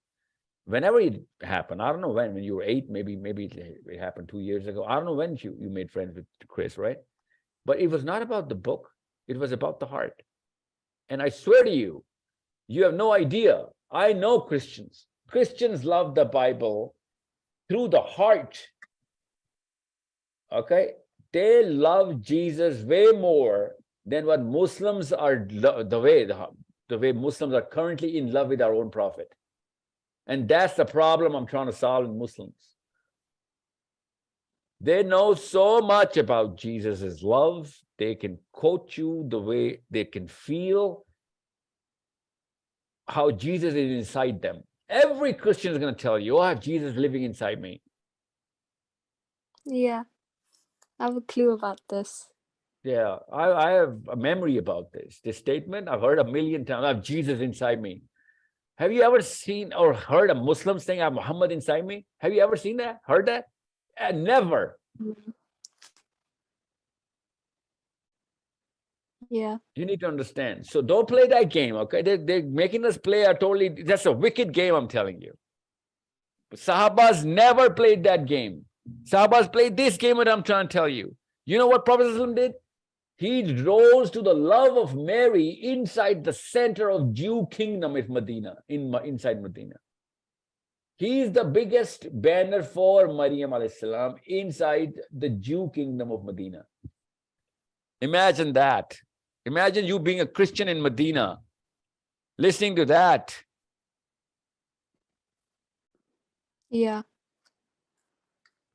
Whenever it happened, I don't know when you were 8, maybe it happened 2 years ago. I don't know when you made friends with Chris, right? But it was not about the book. It was about the heart. And I swear to you, you have no idea. I know Christians. Christians love the Bible through the heart. Okay? They love Jesus way more than what Muslims are, the way Muslims are currently in love with our own prophet. And that's the problem I'm trying to solve in Muslims. They know so much about Jesus's love. They can quote you the way they can feel how Jesus is inside them. Every Christian is going to tell you, oh, I have Jesus living inside me. Yeah. I have a clue about this. Yeah, I have a memory about this. This statement, I've heard a million times. I have Jesus inside me. Have you ever seen or heard a Muslim saying, I have Muhammad inside me? Have you ever seen that? Heard that? Never. Yeah. You need to understand. So don't play that game, okay? They're making us play that's a wicked game, I'm telling you. But Sahabas never played that game. Sahabas played this game that I'm trying to tell you. You know what Prophet ﷺ did? He rose to the love of Mary inside the center of Jew kingdom of Medina, inside Medina. He is the biggest banner for Maryam alayhi salam inside the Jew kingdom of Medina. Imagine that. Imagine you being a Christian in Medina, listening to that. Yeah.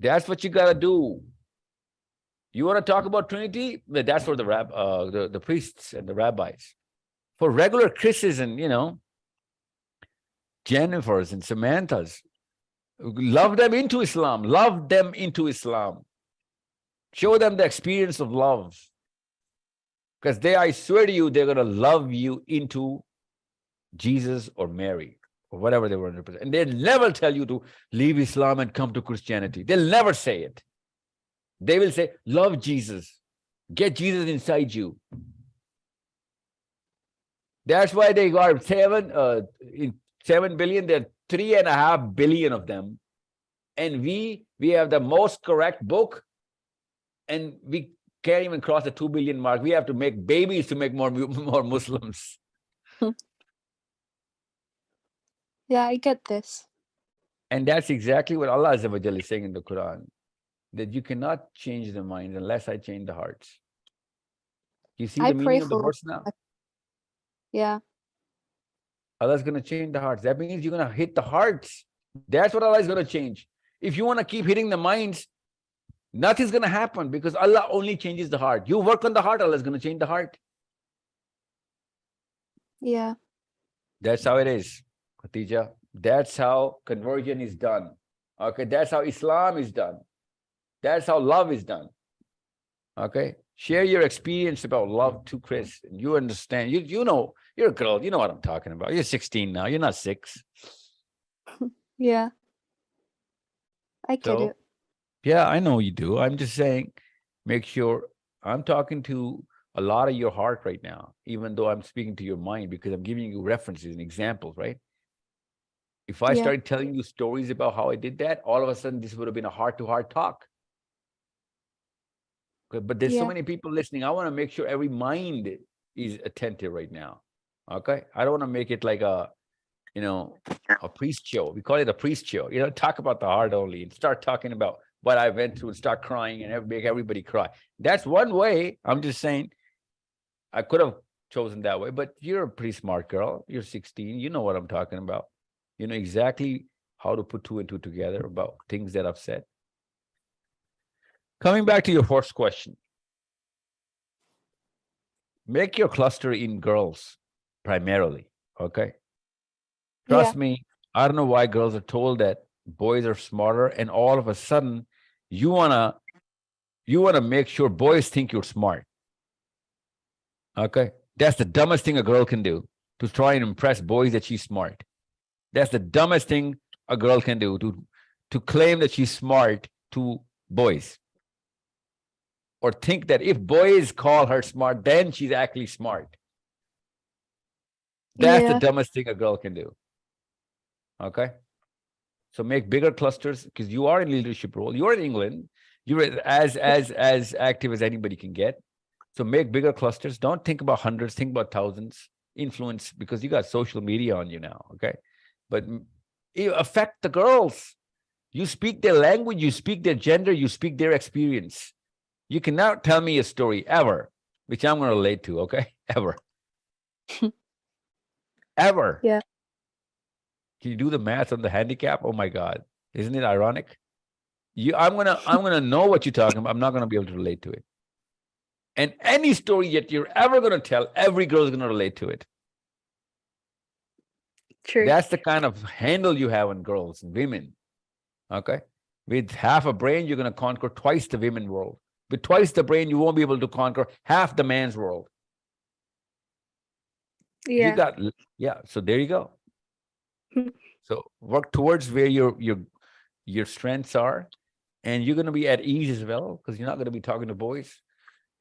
That's what you gotta do. You want to talk about Trinity? That's for the priests and the rabbis. For regular Chris's and Jennifer's and Samantha's, love them into Islam. Love them into Islam. Show them the experience of love. Because I swear to you, they're going to love you into Jesus or Mary or whatever they want to represent. And they'll never tell you to leave Islam and come to Christianity. They'll never say it. They will say, love Jesus. Get Jesus inside you. That's why they got 7 billion. There are 3.5 billion of them. And we have the most correct book. And we can't even cross the 2 billion mark. We have to make babies to make more Muslims. Yeah, I get this. And that's exactly what Allah Azza wa Jalla is saying in the Quran. That you cannot change the minds unless I change the hearts. You see I the pray meaning of the for verse now? Yeah. Allah's going to change the hearts. That means you're going to hit the hearts. That's what Allah is going to change. If you want to keep hitting the minds, nothing's going to happen because Allah only changes the heart. You work on the heart, Allah is going to change the heart. Yeah. That's how it is, Khatija. That's how conversion is done. Okay, that's how Islam is done. That's how love is done. Okay, share your experience about love to Chris. And you understand. You know, you're a girl. You know what I'm talking about. You're 16 now. You're not 6. Yeah. I get it. Yeah, I know you do. I'm just saying, make sure I'm talking to a lot of your heart right now, even though I'm speaking to your mind because I'm giving you references and examples, right? If I started telling you stories about how I did that, all of a sudden this would have been a heart-to-heart talk. But there's so many people listening. I want to make sure every mind is attentive right now. Okay? I don't want to make it like a priest show. We call it a priest show. Talk about the heart only and start talking about what I went through and start crying and make everybody cry. That's one way. I'm just saying I could have chosen that way, but you're a pretty smart girl. You're 16. You know what I'm talking about. You know exactly how to put two and two together about things that I've said. Coming back to your first question, make your cluster in girls primarily. Okay. Trust me, I don't know why girls are told that boys are smarter, and all of a sudden you wanna make sure boys think you're smart. Okay. That's the dumbest thing a girl can do, to try and impress boys that she's smart. That's the dumbest thing a girl can do, to claim that she's smart to boys. Or think that if boys call her smart, then she's actually smart. That's the Yeah. dumbest thing a girl can do. Okay. So make bigger clusters, because you are in leadership role. You're in England. You're as active as anybody can get. So make bigger clusters. Don't think about hundreds. Think about thousands. Influence, because you got social media on you now. Okay, but you affect the girls. You speak their language. You speak their gender. You speak their experience. You cannot tell me a story ever, which I'm going to relate to. Okay, ever, ever. Yeah. Can you do the math on the handicap? Oh my God, isn't it ironic? I'm gonna know what you're talking about. I'm not gonna be able to relate to it. And any story that you're ever gonna tell, every girl is gonna relate to it. True. That's the kind of handle you have on girls and women. Okay, with half a brain, you're gonna conquer twice the women world. With twice the brain, you won't be able to conquer half the man's world. Yeah. You got, yeah. So there you go. So work towards where your strengths are, and you're gonna be at ease as well, because you're not gonna be talking to boys.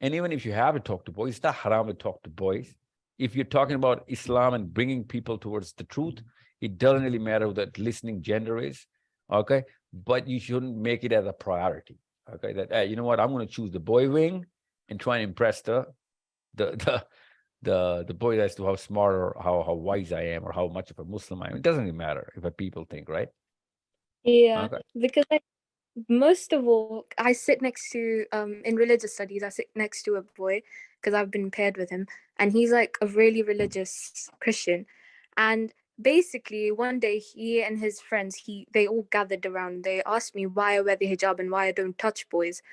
And even if you have to talk to boys, it's not haram to talk to boys. If you're talking about Islam and bringing people towards the truth, it doesn't really matter what listening gender is. Okay. But you shouldn't make it as a priority. Okay. That, hey, you know what? I'm going to choose the boy wing and try and impress the boy as to how smart or how wise I am or how much of a Muslim I am. It doesn't really matter if people think, right? Yeah. Okay. Because most of all, I sit next to in religious studies, I sit next to a boy because I've been paired with him, and he's like a really religious Christian. And basically one day he and his friends, they all gathered around. They asked me why I wear the hijab and why I don't touch boys,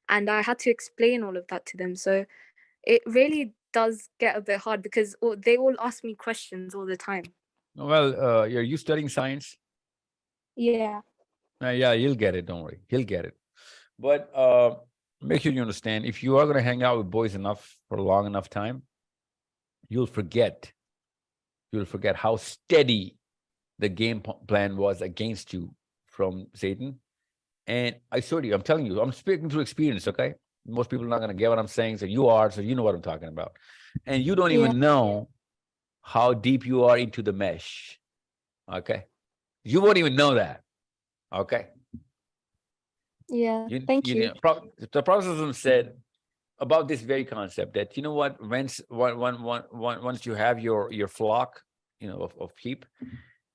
and I had to explain all of that to them. So it really does get a bit hard because they all ask me questions all the time. Well, are you studying science? Yeah. Yeah, he'll get it. Don't worry. He'll get it. But make sure you understand, if you are going to hang out with boys enough for a long enough time, you'll forget how steady the game plan was against you from Satan. And I swear to you, I'm telling you, I'm speaking through experience, okay? Most people are not going to get what I'm saying, so you are, so you know what I'm talking about. And you don't even know how deep you are into the mesh, okay? You won't even know that, okay? Yeah. Thank you. The Prophet said about this very concept that, you know what, once you have your flock, you know, of sheep,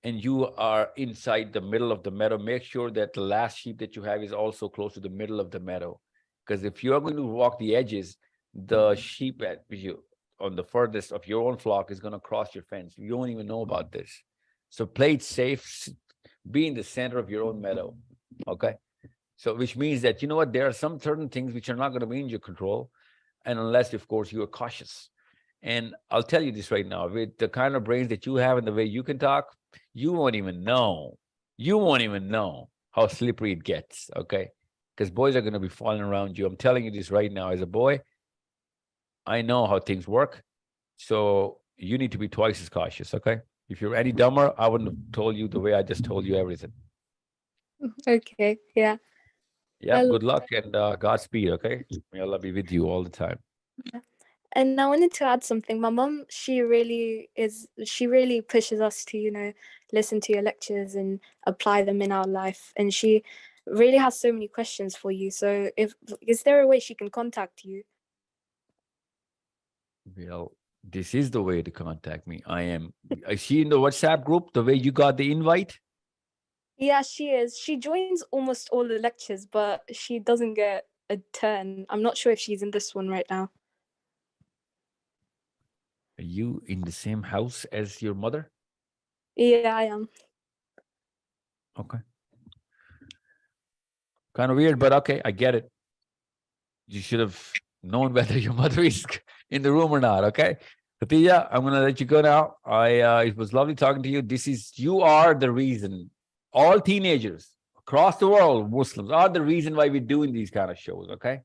and you are inside the middle of the meadow, make sure that the last sheep that you have is also close to the middle of the meadow. Because if you are going to walk the edges, the sheep at you on the furthest of your own flock is going to cross your fence. You don't even know about this. So play it safe, be in the center of your own meadow. Okay. So which means that, you know what, there are some certain things which are not going to be in your control. And unless, of course, you are cautious. And I'll tell you this right now, with the kind of brains that you have and the way you can talk, you won't even know. You won't even know how slippery it gets, okay? Because boys are going to be falling around you. I'm telling you this right now. As a boy, I know how things work. So you need to be twice as cautious, okay? If you're any dumber, I wouldn't have told you the way I just told you everything. Okay. Yeah. Yeah, good luck and Godspeed, okay? May Allah be with you all the time. And I wanted to add something. My mom, she really pushes us to, listen to your lectures and apply them in our life. And she really has so many questions for you. So is there a way she can contact you? Well, this is the way to contact me. I see in the WhatsApp group, the way you got the invite. Yeah, she is. She joins almost all the lectures, but she doesn't get a turn. I'm not sure if she's in this one right now. Are you in the same house as your mother? Yeah, I am. Okay. Kind of weird, but okay, I get it. You should have known whether your mother is in the room or not. Okay. Khatija, I'm gonna let you go now. It was lovely talking to you. You are the reason. All teenagers across the world, Muslims, are the reason why we're doing these kind of shows. Okay.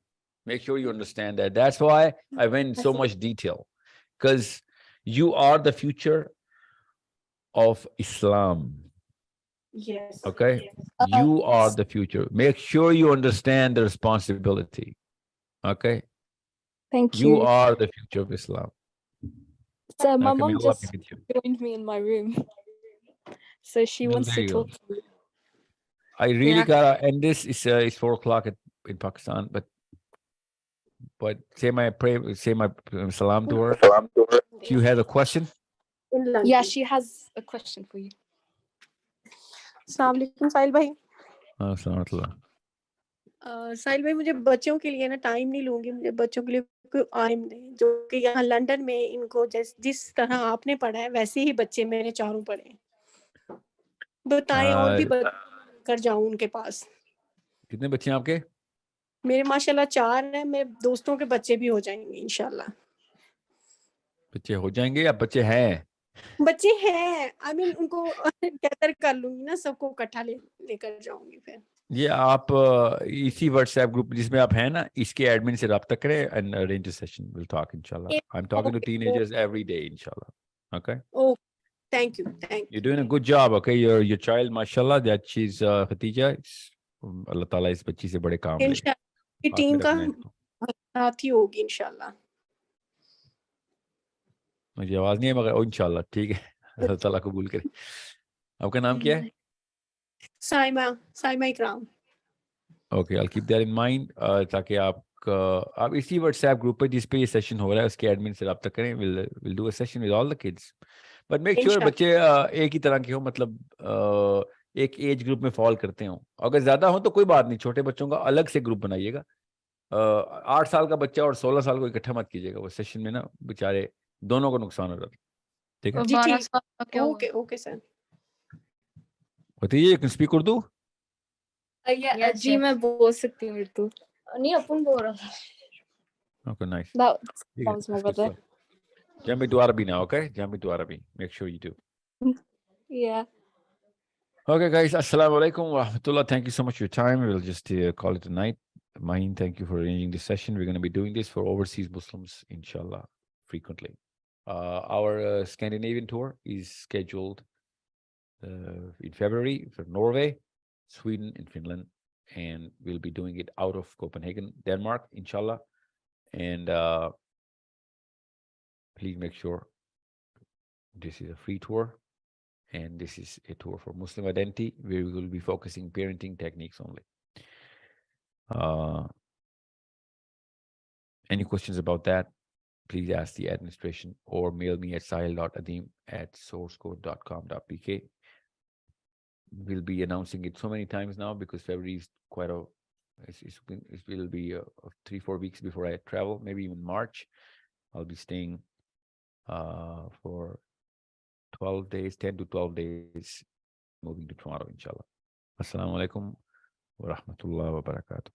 Make sure you understand that. That's why I went in so much detail. Because you are the future of Islam. Yes. Okay. You are the future. Make sure you understand the responsibility. Okay. Thank You you. are the future of Islam. So my Okay, may mom Allah just be with you. joined me in my room. So she Well, wants there to you talk go. to me. I really Yeah. gotta end this. It's 4 o'clock in Pakistan, but say my salam to her. She had a question. Yeah, she has a question for you. अस्सलाम वालेकुम साहिल भाई। Salamatullah. साहिल भाई मुझे बच्चों के लिए ना time नहीं लूंगी, मुझे बच्चों के लिए कोई आलिम दें जो कि यहाँ लंदन में इनको जिस तरह आपने पढ़ा है वैसे ही बच्चे मेरे चारों पढ़े हैं। बताएं और भी कर जाऊं उनके पास। कितने बच्चे हैं आपके? मेरे माशाल्लाह 4 हैं, मेरे दोस्तों के बच्चे भी हो जाएंगे इंशाल्लाह। बच्चे हो जाएंगे या बच्चे हैं? बच्चे हैं, आई मीन उनको गैदर कर लूंगी ना, सबको इकट्ठा लेकर जाऊंगी फिर। ये आप इसी व्हाट्सएप ग्रुप जिसमें आप हैं ना, इसके एडमिन से राब्ता करें and arrange a session, will talk इंशाल्लाह. I am talking to teenagers every day इंशाल्लाह. Okay. Oh, thank you. You're doing a good job. Okay, your child, mashallah, that she's Khatija. Allah Taala इस बच्ची से बड़े काम ले. इंशाल्लाह हाथ टीम में का रखना है इसको. साथ ही होगी इंशाल्लाह। मुझे आवाज नहीं है मगर इंशाल्लाह ठीक है. अल्लाह ताला कबूल करे. आपका नाम क्या है? साइमा इकराम। Okay, I'll keep that in mind. ताकि आप इसी व्हाट्सएप ग्रुप पे जिस पे ये सेशन हो रहा है उसके एडमिन से राब्ता करें. We'll do a session with all the kids. But make sure बच्चे एक ही तरह के हो, मतलब एक एज ग्रुप में फॉल करते हो. अगर ज्यादा हो तो कोई बात नहीं, छोटे बच्चों का अलग से ग्रुप बनाइएगा. 8 साल का बच्चा और 16 साल को इकट्ठा मत कीजिएगा. वो सेशन में ना बेचारे दोनों को नुकसान हो जाता है. ठीक है? जी ठीक, ओके ओके सर। बताइए, you can speak Urdu? जी मैं बोल सकती हूँ उर्दू। नहीं अपन बोल रहा था। Okay, nice. That ठीक है, was my that's good brother. stuff. Jump into Arabic now, okay? Jump into Arabic. Make sure you do. Yeah. Okay, guys. Assalamu alaikum wa rahmatullah. Thank you so much for your time. We'll just call it a night. Mahin, thank you for arranging this session. We're going to be doing this for overseas Muslims, inshallah, frequently. Our Scandinavian tour is scheduled in February for Norway, Sweden, and Finland. And we'll be doing it out of Copenhagen, Denmark, inshallah. And please make sure this is a free tour. And this is a tour for Muslim identity, where we will be focusing parenting techniques only. Any questions about that, please ask the administration or mail me at sahil.adeem@sourcecode.com.pk. We'll be announcing it so many times now because February is quite a, it will be 3-4 weeks before I travel, maybe even March. I'll be staying for 12 days, 10 to 12 days, moving to Toronto, inshallah. Assalamu alaikum wa rahmatullahi wa barakatuh.